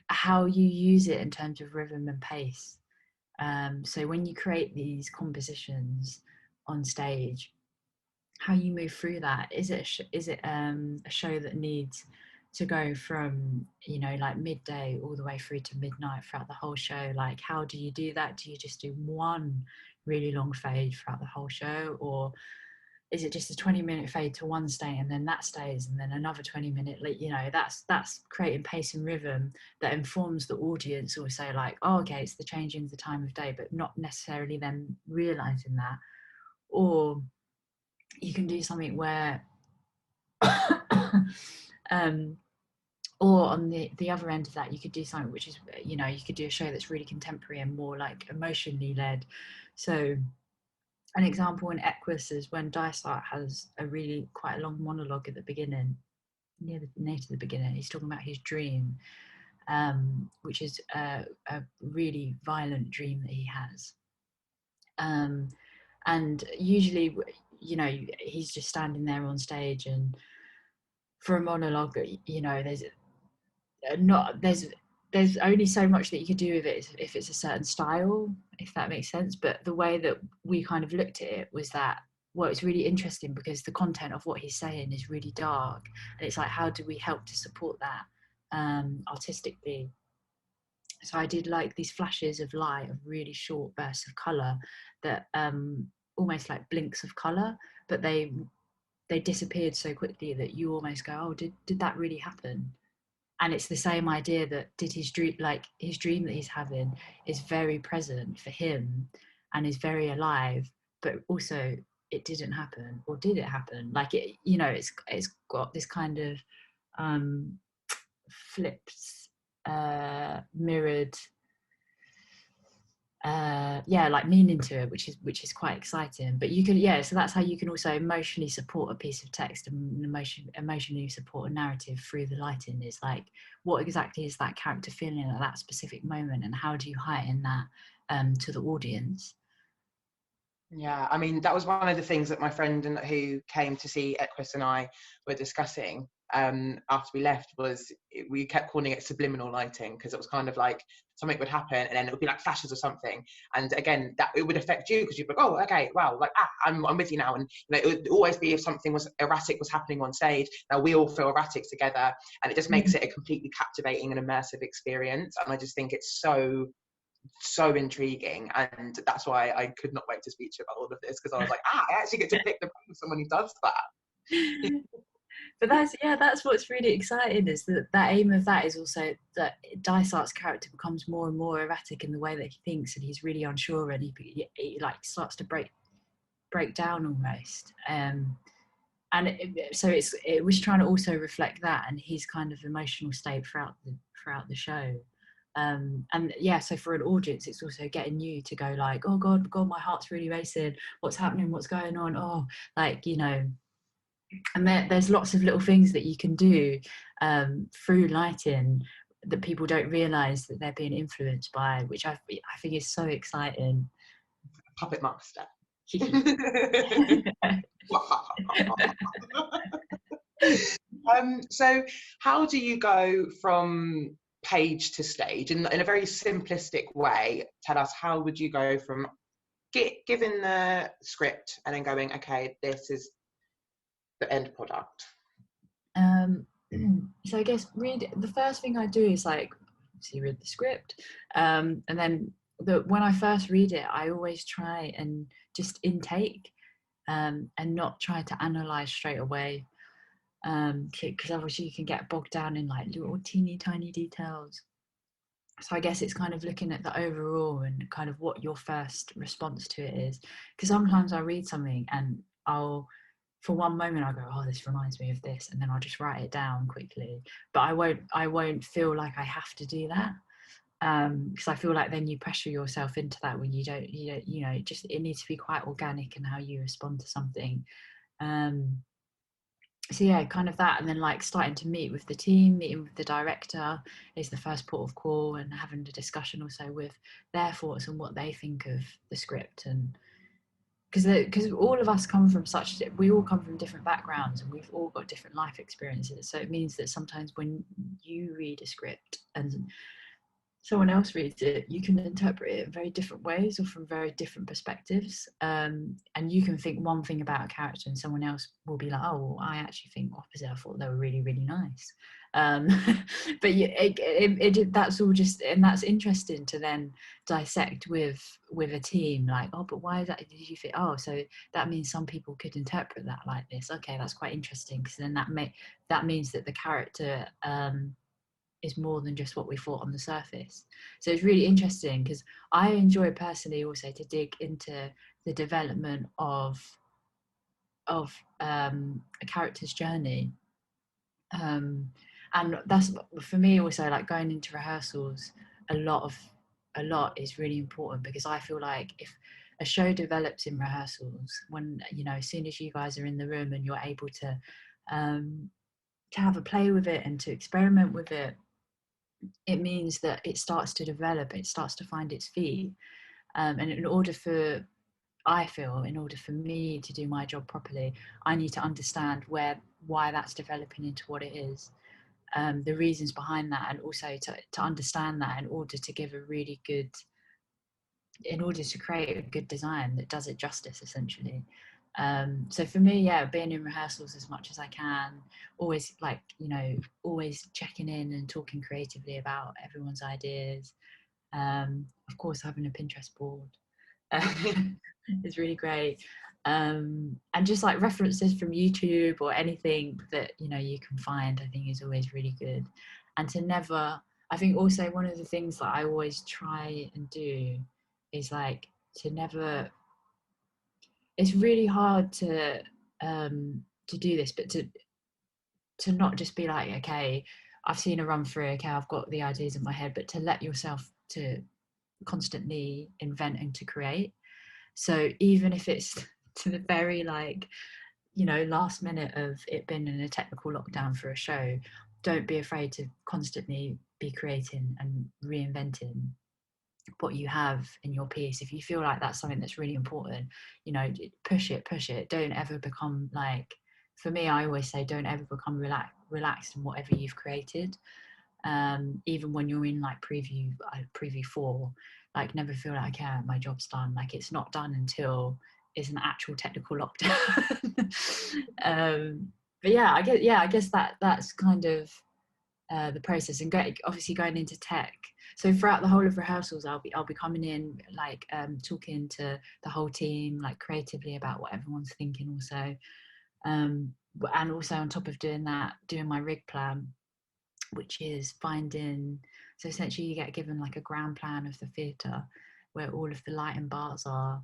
how you use it in terms of rhythm and pace. So when you create these compositions on stage, how you move through that, is it a show that needs to go from, you know, like midday all the way through to midnight throughout the whole show? Like, how do you do that? Do you just do one really long fade throughout the whole show, or is it just a 20-minute fade to one stay and then that stays and then another 20-minute, like, you know, that's creating pace and rhythm that informs the audience also, like, oh, okay, it's the changing of the time of day, but not necessarily them realizing that. Or you can do something where or on the other end of that, you could do something which is, you know, you could do a show that's really contemporary and more like emotionally led. So an example in Equus is when Dysart has a really quite a long monologue at the beginning, near to the beginning. He's talking about his dream, which is a really violent dream that he has. And usually, you know, he's just standing there on stage, and for a monologue, you know, there's only so much that you could do with it if it's a certain style, if that makes sense. But the way that we kind of looked at it was that, well, it's really interesting because the content of what he's saying is really dark, and it's like, how do we help to support that artistically? So I did like these flashes of light, of really short bursts of color that almost like blinks of color, but they disappeared so quickly that you almost go, oh, did that really happen? And it's the same idea that his dream that he's having is very present for him and is very alive, but also it didn't happen, or did it happen? Like, it, you know, it's got this kind of flipped, mirrored, like meaning to it, which is quite exciting. But you can, so that's how you can also emotionally support a piece of text and emotionally support a narrative through the lighting. Is like, what exactly is that character feeling at that specific moment, and how do you heighten that to the audience? Yeah, I mean, that was one of the things that my friend who came to see Equus and I were discussing after we left, was we kept calling it subliminal lighting, because it was kind of like something would happen and then it would be like flashes or something, and again that it would affect you because you'd be like, oh, okay, wow, like I'm with you now. And you know, it would always be if something was erratic was happening on stage, now we all feel erratic together, and it just makes it a completely captivating and immersive experience. And I just think it's so intriguing, and that's why I could not wait to speak to you about all of this, because I was like, I actually get to pick the brain of someone who does that. But that's what's really exciting, is that aim of that is also that Dysart's character becomes more and more erratic in the way that he thinks, and he's really unsure, and he like starts to break down almost. And so it was trying to also reflect that and his kind of emotional state throughout the show. And so for an audience, it's also getting you to go like, oh god, my heart's really racing, what's happening, what's going on, oh, like, you know. And there's lots of little things that you can do through lighting that people don't realize that they're being influenced by, which I think is so exciting. Puppet master. So how do you go from page to stage in a very simplistic way? Tell us, how would you go from giving the script and then going, okay, this is the end product? So I guess the first thing I do is like, obviously read the script, and then when I first read it, I always try and just intake, and not try to analyze straight away, because obviously you can get bogged down in like little teeny tiny details. So I guess it's kind of looking at the overall and kind of what your first response to it is. Because sometimes I read something and for one moment I'll go, oh, this reminds me of this, and then I'll just write it down quickly. But I won't feel like I have to do that, because I feel like then you pressure yourself into that when you don't, just it needs to be quite organic in how you respond to something. So yeah, kind of that, and then like starting to meeting with the director is the first port of call, and having a discussion also with their thoughts and what they think of the script. And because all of us we all come from different backgrounds, and we've all got different life experiences, so it means that sometimes when you read a script and someone else reads it, you can interpret it in very different ways or from very different perspectives. And you can think one thing about a character and someone else will be like, oh, well, I actually think opposite. I thought they were really, really nice. But that's all just, and that's interesting to then dissect with a team, like, oh, but why is that? Did you think, oh, so that means some people could interpret that like this. Okay, that's quite interesting, because then that means that the character is more than just what we thought on the surface. So it's really interesting, because I enjoy personally also to dig into the development of a character's journey, and that's for me also, like going into rehearsals. A lot is really important, because I feel like if a show develops in rehearsals, when as soon as you guys are in the room and you're able to have a play with it and to experiment with it, it means that it starts to develop, it starts to find its feet. And in order for me to do my job properly, I need to understand why that's developing into what it is, the reasons behind that, and also to understand that in order to create a good design that does it justice, essentially. So for me, yeah, being in rehearsals as much as I can, always always checking in and talking creatively about everyone's ideas. Of course, having a Pinterest board is really great. And just like references from YouTube or anything that you can find, I think is always really good. And I think also one of the things that I always try and do is like to never. It's really hard to do this, but to not just be like, okay, I've seen a run through, okay, I've got the ideas in my head, but to let yourself to constantly invent and to create. So even if it's to the very last minute of it being in a technical lockdown for a show, don't be afraid to constantly be creating and reinventing what you have in your piece. If you feel like that's something that's really important, push it. Don't ever become like, for me, I always say, don't ever become relaxed in whatever you've created. Even when you're in like preview 4, like never feel like, okay, my job's done. Like it's not done until it's an actual technical lockdown. But yeah, I guess that's kind of the process. And obviously going into tech, so throughout the whole of rehearsals, I'll be coming in like talking to the whole team like creatively about what everyone's thinking also, and also on top of doing that, doing my rig plan, which is so essentially you get given like a ground plan of the theatre where all of the light and bars are,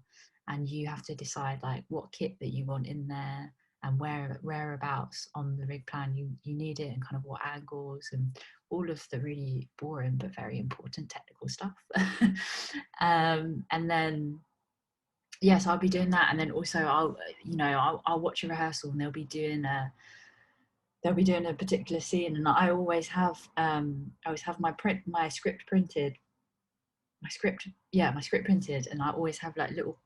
and you have to decide like what kit that you want in there and whereabouts on the rig plan you need it, and kind of what angles, and all of the really boring but very important technical stuff. And then yes, I'll be doing that, and then also I'll watch a rehearsal, and they'll be doing a particular scene, and I always have my script printed, and I always have like little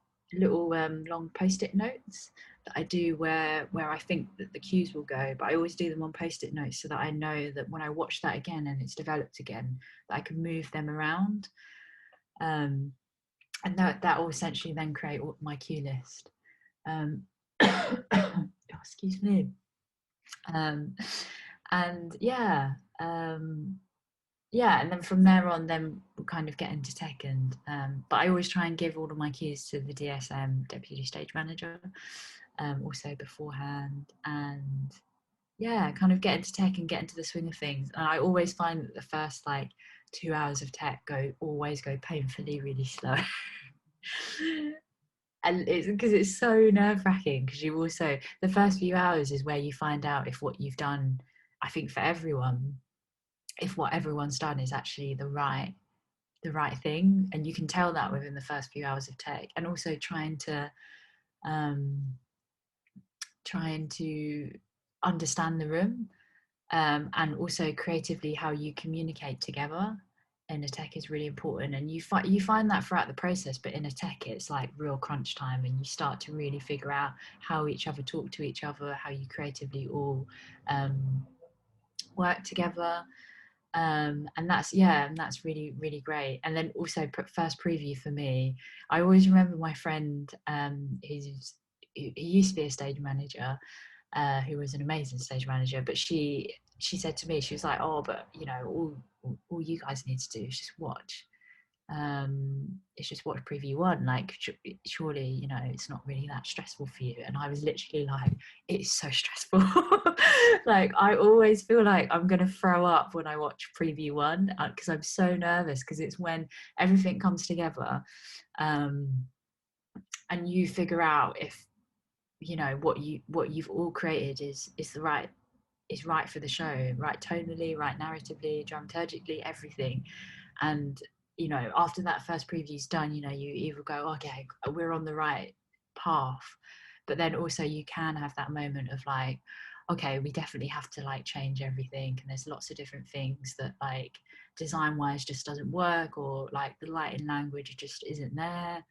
long post-it notes that I do where I think that the cues will go, but I always do them on post-it notes so that I know that when I watch that again and it's developed again, that I can move them around, and that will essentially then create my cue list. Oh, excuse me. And and then from there on, then we'll kind of get into tech, and but I always try and give all of my cues to the DSM, deputy stage manager, also beforehand. And yeah, kind of get into tech and get into the swing of things. And I always find that the first like 2 hours of tech always go painfully really slow. And it's because it's so nerve-wracking, because you also, the first few hours is where you find out if what you've done, I think for everyone, if what everyone's done is actually the right thing. And you can tell that within the first few hours of tech. And also um trying to understand the room, and also creatively how you communicate together in a tech is really important. And you find that throughout the process, but in a tech it's like real crunch time, and you start to really figure out how each other talk to each other, how you creatively all work together. And that's really really great. And then also first preview for me, I always remember my friend, he used to be a stage manager, who was an amazing stage manager, but she said to me, she was like, oh, but all you guys need to do is just watch, preview one, like surely it's not really that stressful for you. And I was literally like, it's so stressful. Like I always feel like I'm gonna throw up when I watch preview one, because I'm so nervous, because it's when everything comes together, um, and you figure out if what you've all created is the right is right for the show, right tonally, right narratively, dramaturgically, everything. And after that first preview's done, you either go, okay, we're on the right path, but then also you can have that moment of like, okay, we definitely have to like change everything, and there's lots of different things that like design wise just doesn't work, or like the lighting language just isn't there.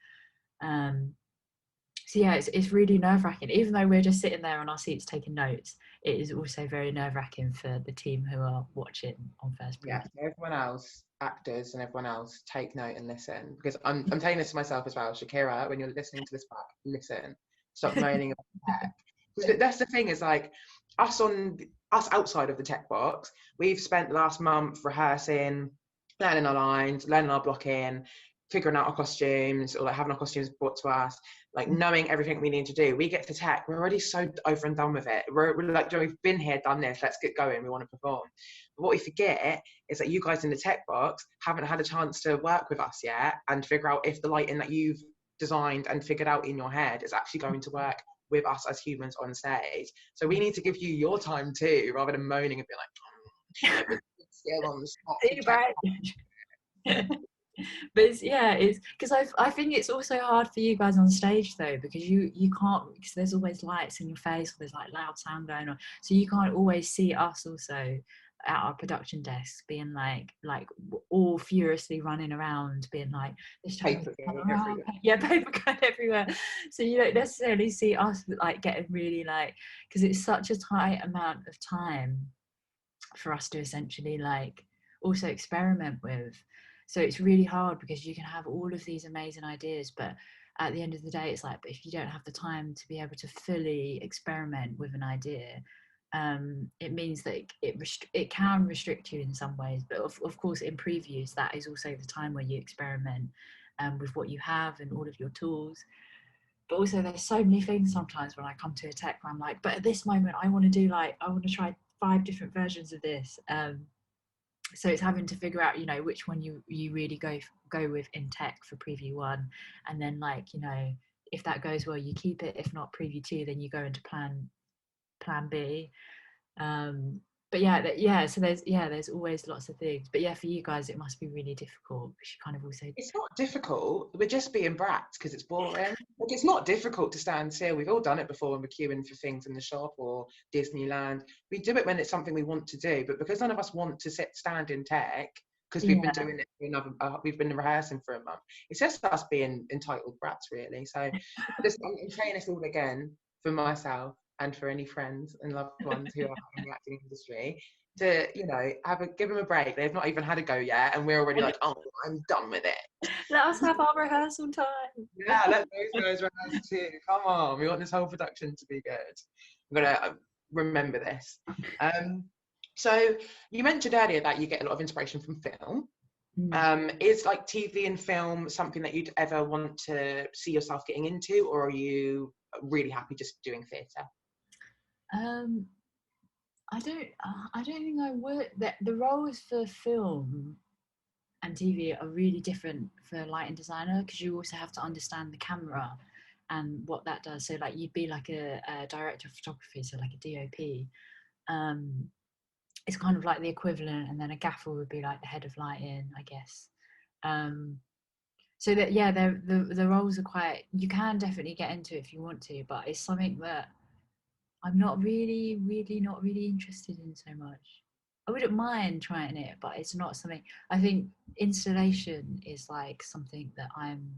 So yeah, it's really nerve-wracking. Even though we're just sitting there on our seats taking notes, it is also very nerve-wracking for the team who are watching on first Yeah, preview. everyone else, actors and everyone else, take note and listen, because I'm telling this to myself as well. Shakira, when you're listening to this back, listen. Stop moaning about tech. Because that's the thing, is like us outside of the tech box, we've spent the last month rehearsing, learning our lines, learning our blocking, figuring out our costumes, or like having our costumes brought to us, like knowing everything we need to do. We get to tech, we're already so over and done with it. We're like, we've been here, done this, let's get going, we want to perform. But what we forget is that you guys in the tech box haven't had a chance to work with us yet and figure out if the lighting that you've designed and figured out in your head is actually going to work with us as humans on stage. So we need to give you your time too, rather than moaning and be like, still on the spot to check. But it's because I think it's also hard for you guys on stage though, because you can't, because there's always lights in your face, or there's like loud sound going on, so you can't always see us also at our production desks being like all furiously running around being like, this Paper everywhere. yeah, paper going everywhere. So you don't necessarily see us like getting really like, because it's such a tight amount of time for us to essentially like also experiment with. So it's really hard, because you can have all of these amazing ideas, but at the end of the day it's like, but if you don't have the time to be able to fully experiment with an idea, it means that it can restrict you in some ways. But of course in previews, that is also the time where you experiment, with what you have and all of your tools. But also there's so many things sometimes when I come to a tech where I'm like, but at this moment I want to try 5 different versions of this. So it's having to figure out which one you really go with in tech for preview 1, and then like if that goes well you keep it, if not preview 2 then you go into plan B. But so there's always lots of things. But yeah, for you guys it must be really difficult, because you kind of also, It's not difficult. We're just being brats because it's boring. Like, it's not difficult to stand still. We've all done it before when we're queuing for things in the shop or Disneyland. We do it when it's something we want to do, but because none of us want to stand in tech, because we've been yeah. doing it for we've been rehearsing for a month. It's just us being entitled brats, really. So I'm saying this all again for myself and for any friends and loved ones who are in the acting industry, to give them a break. They've not even had a go yet, and we're already like, oh, I'm done with it. Let us have our rehearsal time. Yeah, let those guys rehearse too. Come on, we want this whole production to be good. I'm gonna remember this. So you mentioned earlier that you get a lot of inspiration from film. Is like TV and film something that you'd ever want to see yourself getting into, or are you really happy just doing theatre? I don't think I would. The roles for film and TV are really different for a lighting designer, because you also have to understand the camera and what that does. So like you'd be like a director of photography, so like a DOP. It's kind of like the equivalent, and then a gaffer would be like the head of lighting, I guess. So that, yeah, the roles are quite, you can definitely get into it if you want to, but it's something that I'm not really interested in so much. I wouldn't mind trying it, but it's not something. I think installation is like something that I'm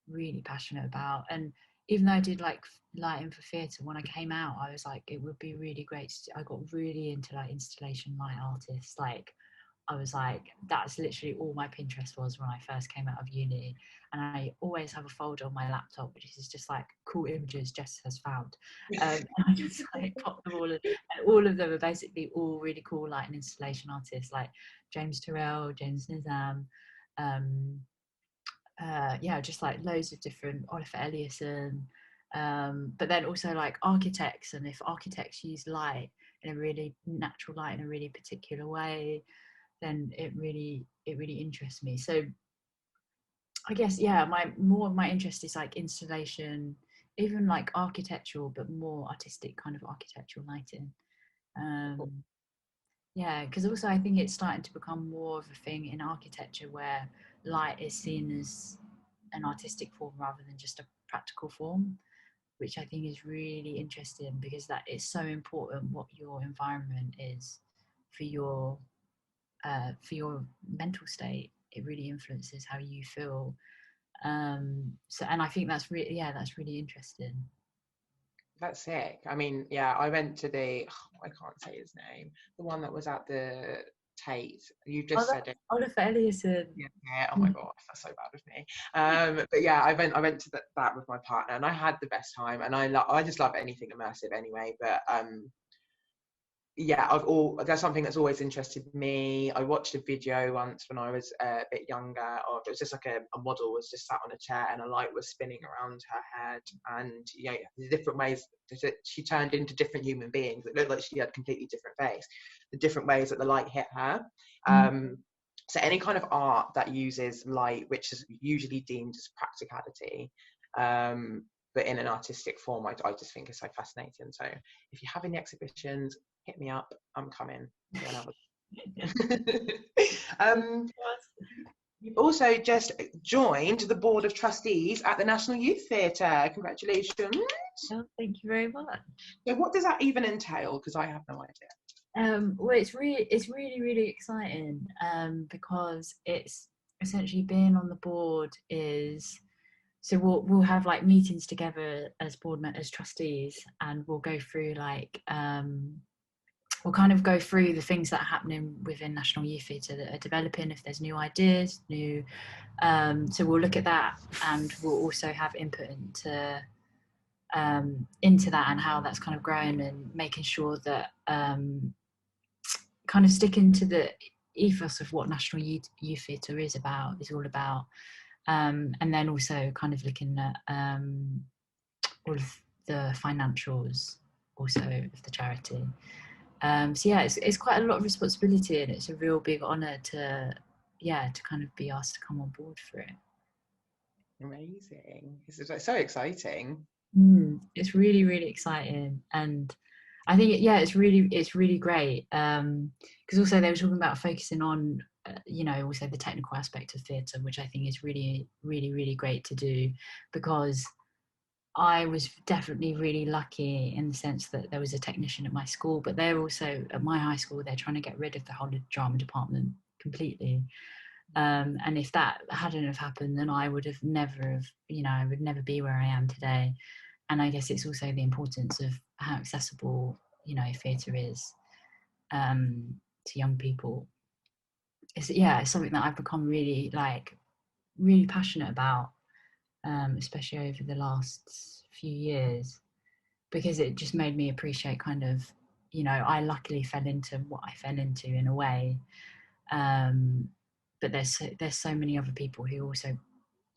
really passionate about. And even though I did like lighting for theatre, when I came out, I was like, it would be really great. I got really into like installation light artists. Like, I was like, that's literally all my Pinterest was when I first came out of uni. And I always have a folder on my laptop, which is just like cool images Jess has found. And I just like pop them all in, and all of them are basically all really cool light and installation artists, like James Turrell, James Nizam, yeah, just like loads of different, Oliver Eliasson, but then also like architects. And if architects use light in a really natural light in a really particular way, then it really interests me. So I guess, yeah, more of my interest is like installation, even like architectural, but more artistic kind of architectural lighting. Yeah, because also I think it's starting to become more of a thing in architecture where light is seen as an artistic form rather than just a practical form, which I think is really interesting, because that is so important what your environment is for your mental state. It really influences how you feel. So, and I think that's really, yeah, that's really interesting. That's sick. I mean, yeah, I went to I can't say his name, the one that was at the Tate. You just said it. Oliver Eliasson. Yeah. Oh my gosh, that's so bad of me. But yeah, I went to that with my partner, and I had the best time. And I just love anything immersive anyway. But yeah, that's something that's always interested me. I watched a video once when I was a bit younger of, it was just like a model was just sat on a chair and a light was spinning around her head, and the different ways that she turned into different human beings. It looked like she had a completely different face, the different ways that the light hit her. So any kind of art that uses light, which is usually deemed as practicality, but in an artistic form, I just think is so fascinating. So if you have any exhibitions, hit me up. I'm coming. You've also just joined the board of trustees at the National Youth Theatre. Congratulations. Oh, thank you very much. So what does that even entail? Because I have no idea. Well, it's really exciting, because it's essentially being on the board is, so we'll have like meetings together as as trustees, and we'll go through like we'll kind of go through the things that are happening within National Youth Theatre that are developing, if there's new ideas, so we'll look at that, and we'll also have input into that and how that's kind of growing, and making sure that kind of sticking to the ethos of what National Youth Theatre is all about, and then also kind of looking at all of the financials also of the charity. So yeah, it's quite a lot of responsibility, and it's a real big honour to kind of be asked to come on board for it. Amazing. This is so exciting. It's really exciting, and I think it's really great, because also they were talking about focusing on also the technical aspect of theatre, which I think is really great to do, because I was definitely really lucky in the sense that there was a technician at my school, but they're also at my high school, they're trying to get rid of the whole drama department completely. And if that hadn't have happened, then I would never be where I am today. And I guess it's also the importance of how accessible, theatre is to young people. It's something that I've become really passionate about, especially over the last few years, because it just made me appreciate kind of, I luckily fell into what I fell into in a way. But there's so many other people who also,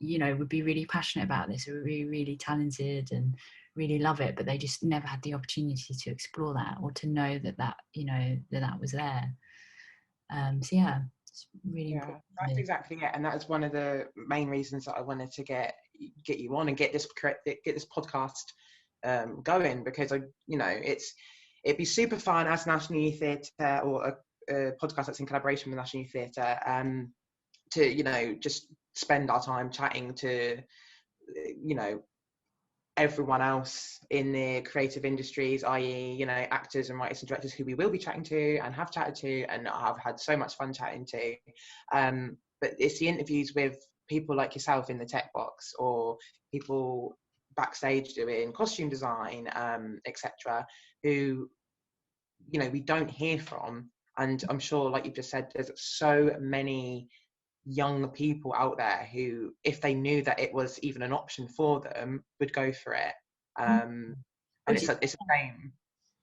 would be really passionate about this, who are really talented and really love it, but they just never had the opportunity to explore that, or to know that you know that was there. So yeah, it's really important. That's exactly it, and that's one of the main reasons that I wanted to get you on and get this podcast going, because it'd be super fun as National Youth Theatre, or a podcast that's in collaboration with National Youth Theatre, to just spend our time chatting to everyone else in the creative industries, i.e. actors and writers and directors who we will be chatting to and have chatted to and I've had so much fun chatting to, but it's the interviews with people like yourself in the tech box, or people backstage doing costume design, etc., who we don't hear from. And I'm sure, like you've just said, there's so many young people out there who, if they knew that it was even an option for them, would go for it. And it's a shame.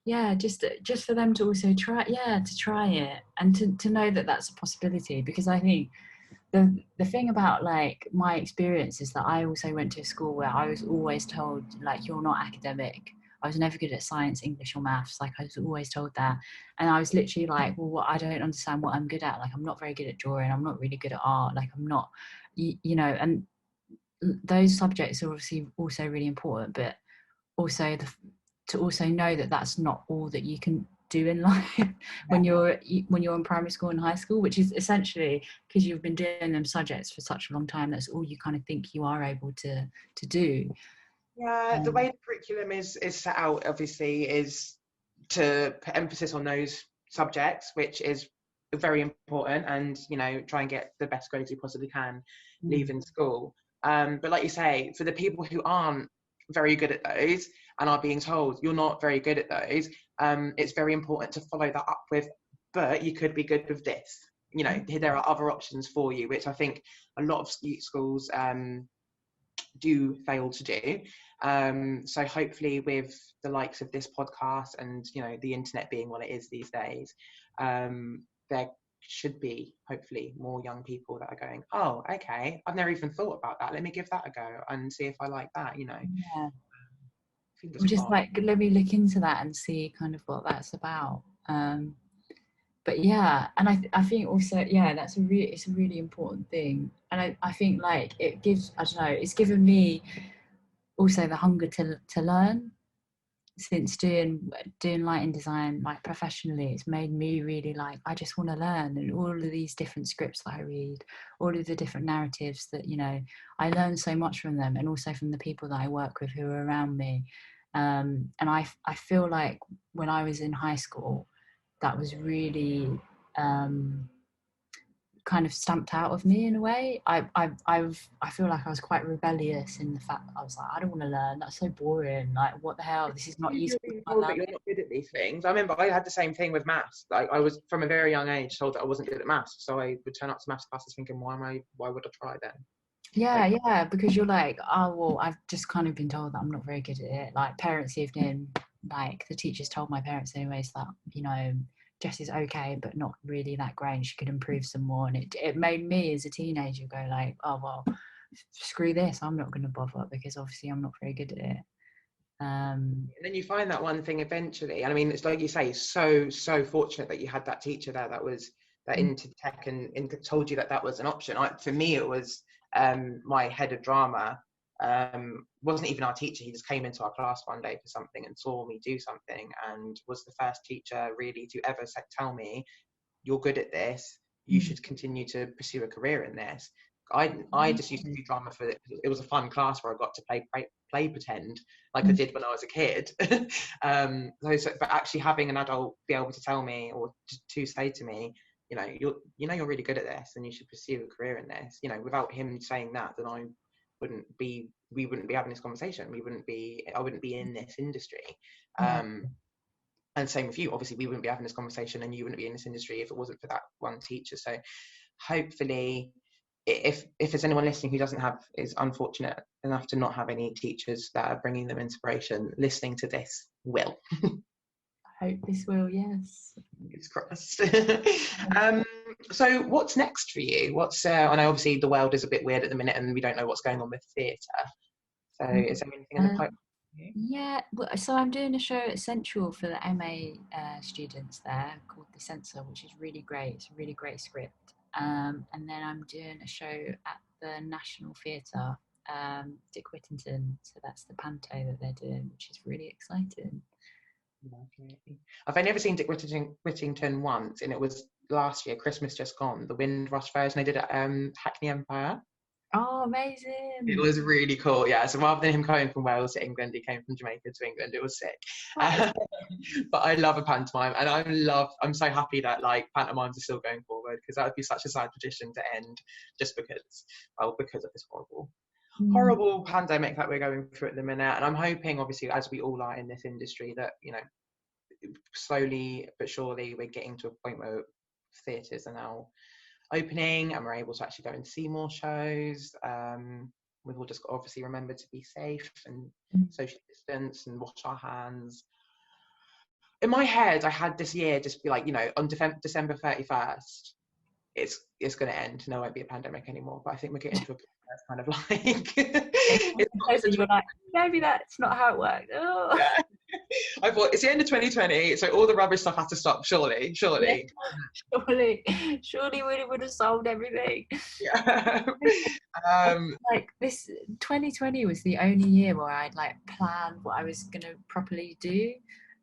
Yeah, just for them to also try it, and to know that that's a possibility. Because I think the thing about like my experience is that I also went to a school where I was always told, like, you're not academic. I was never good at science, English or maths. Like, I was always told that. And I was literally like, well, I don't understand what I'm good at. Like, I'm not very good at drawing. I'm not really good at art. Like, I'm not, and those subjects are obviously also really important, but also to also know that that's not all that you can do in life when you're in primary school and high school, which is essentially, because you've been doing them subjects for such a long time, that's all you kind of think you are able to do. The way the curriculum is set out, obviously, is to put emphasis on those subjects, which is very important, and try and get the best grades you possibly can leaving school. But like you say, for the people who aren't very good at those and are being told you're not very good at those, it's very important to follow that up with, but you could be good with this. There are other options for you, which I think a lot of schools do fail to do. So hopefully, with the likes of this podcast and the internet being what it is these days, there should be hopefully more young people that are going, oh, okay, I've never even thought about that, let me give that a go and see if I like that. Or just like, let me look into that and see kind of what that's about. But yeah, and I think also, that's it's a really important thing. And I think like it gives, I don't know, it's given me also the hunger to learn. Since doing lighting design like professionally, it's made me really like, I just want to learn, and all of these different scripts that I read, all of the different narratives that I learn so much from them, and also from the people that I work with who are around me. And I feel like when I was in high school, that was really kind of stamped out of me in a way. I feel like I was quite rebellious in the fact that I was like, I don't want to learn, that's so boring, like what the hell, this is not useful. You're not good at these things. I remember I had the same thing with maths. Like, I was from a very young age told that I wasn't good at maths, so I would turn up to maths classes thinking, why would I try then? Yeah, because you're like, oh well, I've just kind of been told that I'm not very good at it. Like, parents' evening, like the teachers told my parents anyways that Jess is okay, but not really that great. She could improve some more. And it made me as a teenager go like, oh, well, screw this. I'm not going to bother, because obviously I'm not very good at it. And then you find that one thing eventually. And I mean, it's like you say, so fortunate that you had that teacher there that was into tech and told you that was an option. For me, it was my head of drama. Wasn't even our teacher. He just came into our class one day for something and saw me do something, and was the first teacher really to ever tell me, you're good at this, you should continue to pursue a career in this. I just used to do drama for it was a fun class where I got to play pretend like I did when I was a kid. But actually having an adult be able to tell me, or to say to me, you're really good at this and you should pursue a career in this, without him saying that, then we wouldn't be having this conversation. I wouldn't be in this industry. And same with you. Obviously, we wouldn't be having this conversation, and you wouldn't be in this industry if it wasn't for that one teacher. So hopefully, if there's anyone listening who is unfortunate enough to not have any teachers that are bringing them inspiration, listening to this will. I hope this will, yes. Fingers crossed. So what's next for you? I know obviously the world is a bit weird at the minute and we don't know what's going on with theatre. So is there anything in the pipeline? Yeah, so I'm doing a show at Central for the MA students there called The Censor, which is really great. It's a really great script. And then I'm doing a show at the National Theatre, Dick Whittington. So that's the panto that they're doing, which is really exciting. Lovely. I've only ever seen Dick Whittington once, and it was last year, Christmas just gone, the Windrush version they did at Hackney Empire. Oh, amazing. It was really cool, yeah. So rather than him coming from Wales to England, he came from Jamaica to England. It was sick. But I love a pantomime, and I'm so happy that like pantomimes are still going forward, because that would be such a sad tradition to end just because of this horrible pandemic that we're going through at the minute. And I'm hoping, obviously, as we all are in this industry, that, you know, slowly but surely we're getting to a point where theatres are now opening and we're able to actually go and see more shows. We've all just got to obviously remember to be safe and social distance and wash our hands. In my head, I had this year just be like, you know, on December 31st, it's going to end and there won't be a pandemic anymore. But I think we're getting to a point where it's kind of like you were like, maybe that's not how it works. Oh. Yeah. I thought it's the end of 2020, so all the rubbish stuff has to stop. Surely. Yeah, surely we would have solved everything. Yeah. Like this 2020 was the only year where I'd like planned what I was gonna properly do,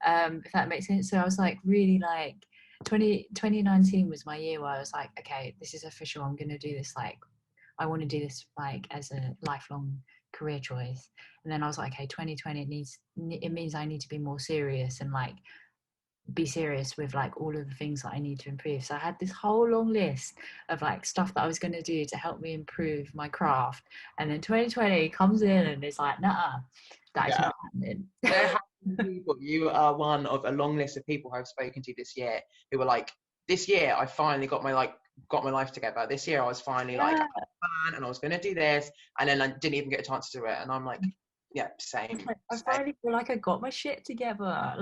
if that makes sense. So I was like really like 2019 was my year where I was like, okay, this is official, I'm gonna do this, like I want to do this like as a lifelong career choice. And then I was like, okay, 2020 it means I need to be more serious and like be serious with like all of the things that I need to improve. So I had this whole long list of like stuff that I was going to do to help me improve my craft. And then 2020 comes in and it's like, nah, that is not happening. There have been people, you are one of a long list of people I've spoken to this year who were like, this year I finally got my life together. This year I was finally like, I had a plan and I was going to do this, and then I didn't even get a chance to do it. And I'm like, yeah, same. I finally feel like I got my shit together.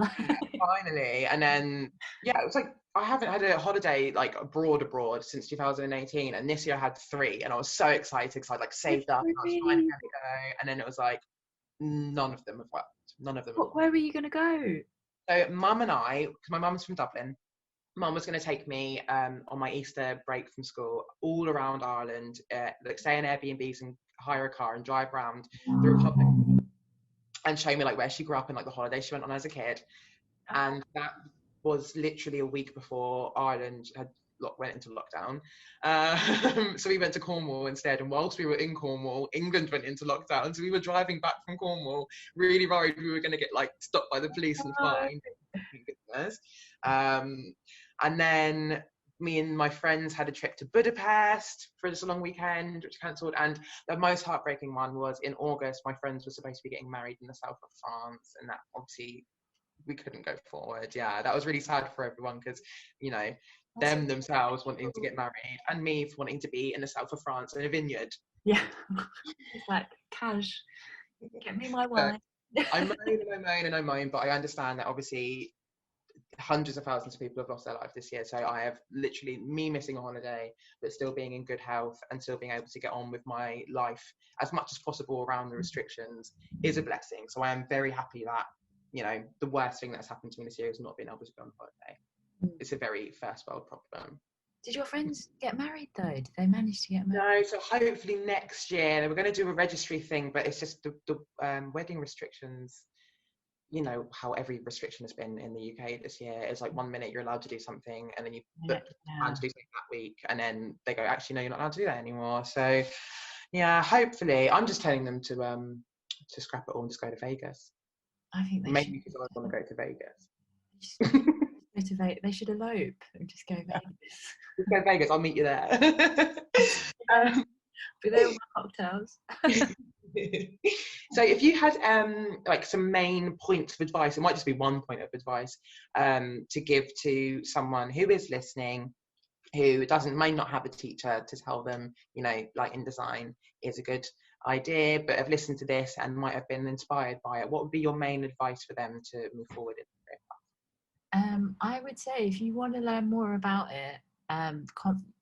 Finally. And then yeah, it was like I haven't had a holiday like abroad since 2018, and this year I had 3, and I was so excited because I'd like saved up and I was finally going to go, and then it was like none of them have worked. Where were you going to go? So mum and I, because my mum's from Dublin, mum was going to take me on my Easter break from school all around Ireland, like stay in Airbnbs and hire a car and drive around the Republic and show me like where she grew up and like the holidays she went on as a kid. And that was literally a week before Ireland went into lockdown. So we went to Cornwall instead, and whilst we were in Cornwall, England went into lockdown. So we were driving back from Cornwall, really worried we were going to get like stopped by the police and fined. And then me and my friends had a trip to Budapest for just a long weekend, which cancelled. And the most heartbreaking one was in August. My friends were supposed to be getting married in the south of France, and that obviously we couldn't go forward. Yeah, that was really sad for everyone, because, you know, them themselves wanting to get married and me wanting to be in the south of France in a vineyard. Yeah. It's like, cash, get me my wine. I moan, but I understand that obviously hundreds of thousands of people have lost their life this year. So I have literally me missing a holiday, but still being in good health and still being able to get on with my life as much as possible around the restrictions is a blessing. So I am very happy that, you know, the worst thing that's happened to me this year is not being able to go on holiday. It's a very first world problem. Did your friends get married though? Did they manage to get married? No, so hopefully next year. We're going to do a registry thing, but it's just the wedding restrictions. You know how every restriction has been in the UK this year. It's like 1 minute you're allowed to do something, and then you book plan to do something that week, and then they go, actually no, you're not allowed to do that anymore. So yeah, hopefully I'm just telling them to scrap it all and just go to Vegas. I think they maybe because I want to go to Vegas. They should elope and just go Vegas. Just go Vegas. I'll meet you there. Be there with my cocktails. So if you had like some main points of advice, it might just be one point of advice to give to someone who is listening, who may not have a teacher to tell them, you know, like InDesign is a good idea, but have listened to this and might have been inspired by it, what would be your main advice for them to move forward in their path? I would say if you want to learn more about it,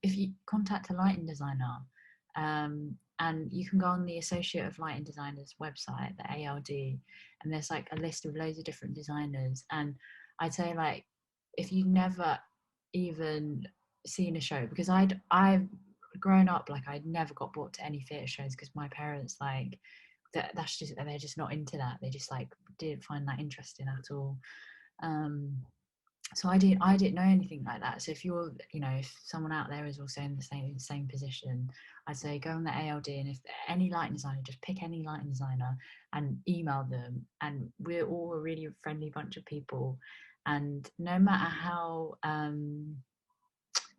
if you contact a lighting designer, and you can go on the Associate of Lighting Designers website, the ALD, and there's like a list of loads of different designers. And I'd say, like, if you've never even seen a show, because I've grown up, like, I'd never got brought to any theatre shows because my parents, like, that's just, they're just not into that. They just, like, didn't find that interesting at all. So I didn't know anything like that. So if you're, you know, if someone out there is also in the same position, I'd say go on the ALD, and if any lighting designer, just pick any lighting designer and email them. And we're all a really friendly bunch of people. And no matter how,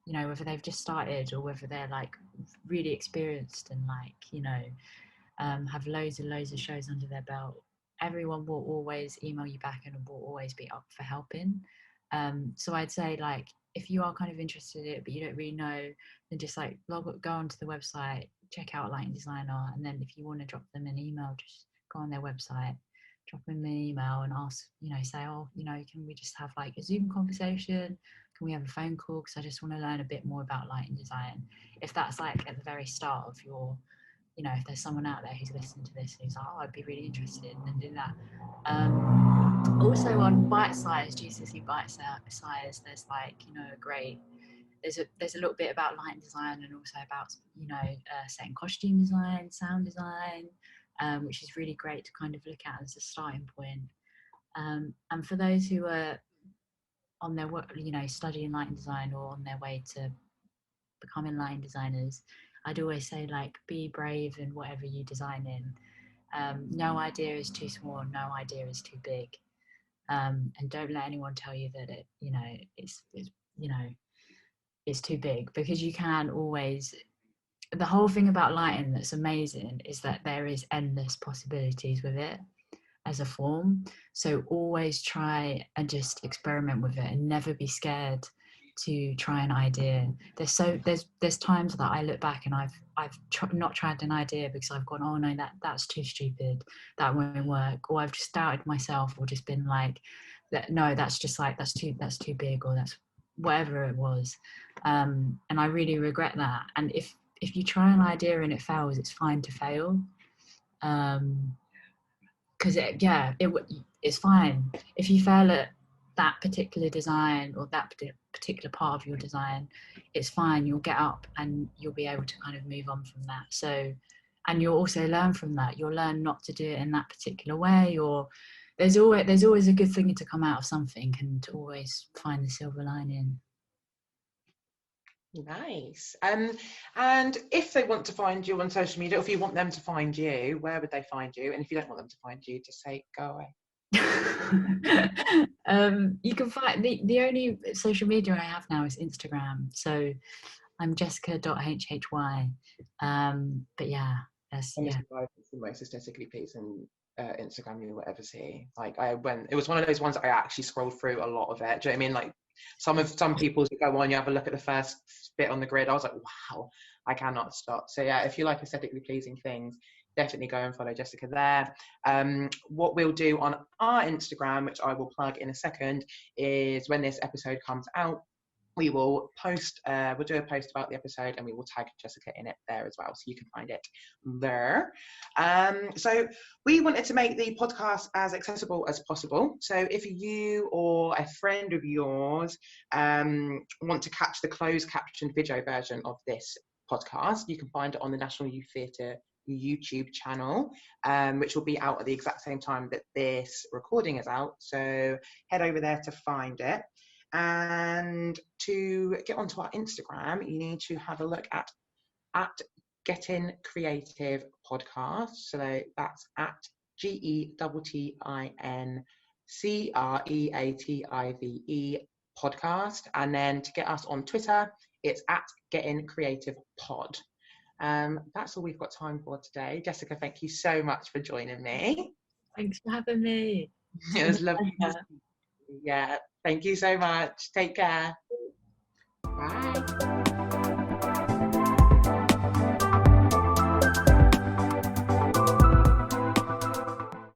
you know, whether they've just started or whether they're like really experienced and, like, you know, have loads and loads of shows under their belt, everyone will always email you back and will always be up for helping. So I'd say, like, if you are kind of interested in it but you don't really know, then just like go onto the website, check out lighting designer, and then if you want to drop them an email, just go on their website, drop them an email and ask, you know, say, oh, you know, can we just have like a Zoom conversation? Can we have a phone call? Because I just want to learn a bit more about lighting design. If that's like at the very start of your, you know, if there's someone out there who's listening to this who's like, oh, I'd be really interested, then do that. Also on Bite Size, GCSE Bite Size, there's like, you know, there's a little bit about lighting design and also about, you know, set and costume design, sound design, which is really great to kind of look at as a starting point. And for those who are on their work, you know, studying lighting design or on their way to becoming lighting designers, I'd always say, like, be brave in whatever you design in. No idea is too small, no idea is too big. And don't let anyone tell you that it, you know, it's you know, it's too big, because you can always, the whole thing about lighting that's amazing is that there is endless possibilities with it as a form. So always try and just experiment with it and never be scared to try an idea. There's times that I look back and I've not tried an idea because I've gone, oh no, that's too stupid, that won't work, or I've just doubted myself, or just been like, no, that's just like, that's too big, or that's whatever it was. And I really regret that. And if you try an idea and it fails, it's fine to fail. Because it's fine if you fail at that particular design or that particular part of your design. It's fine, you'll get up and you'll be able to kind of move on from that. So, and you'll also learn from that. You'll learn not to do it in that particular way, or there's always a good thing to come out of something, and to always find the silver lining. Nice. And if they want to find you on social media, or if you want them to find you, where would they find you? And if you don't want them to find you, just say, go away. You can find the only social media I have now is Instagram. So I'm Jessica.hhy. But yeah, that's It's the most aesthetically pleasing Instagram you'll ever see. Like, it was one of those ones I actually scrolled through a lot of it. Do you know what I mean? Like, some people's that go on, you have a look at the first bit on the grid, I was like, wow, I cannot stop. So yeah, if you like aesthetically pleasing things, definitely go and follow Jessica there. What we'll do on our Instagram, which I will plug in a second, is when this episode comes out, we will post, we'll do a post about the episode, and we will tag Jessica in it there as well, so you can find it there. So we wanted to make the podcast as accessible as possible. So if you or a friend of yours want to catch the closed captioned video version of this podcast, you can find it on the National Youth Theatre YouTube channel, which will be out at the exact same time that this recording is out. So head over there to find it. And to get onto our Instagram, you need to have a look at Gettin Creative Podcast. So that's at GETTINCREATIVE podcast. And then to get us on Twitter, it's at Gettin Creative Pod. That's all we've got time for today. Jessica, thank you so much for joining me. Thanks for having me. It was lovely. Yeah, thank you so much. Take care. Bye.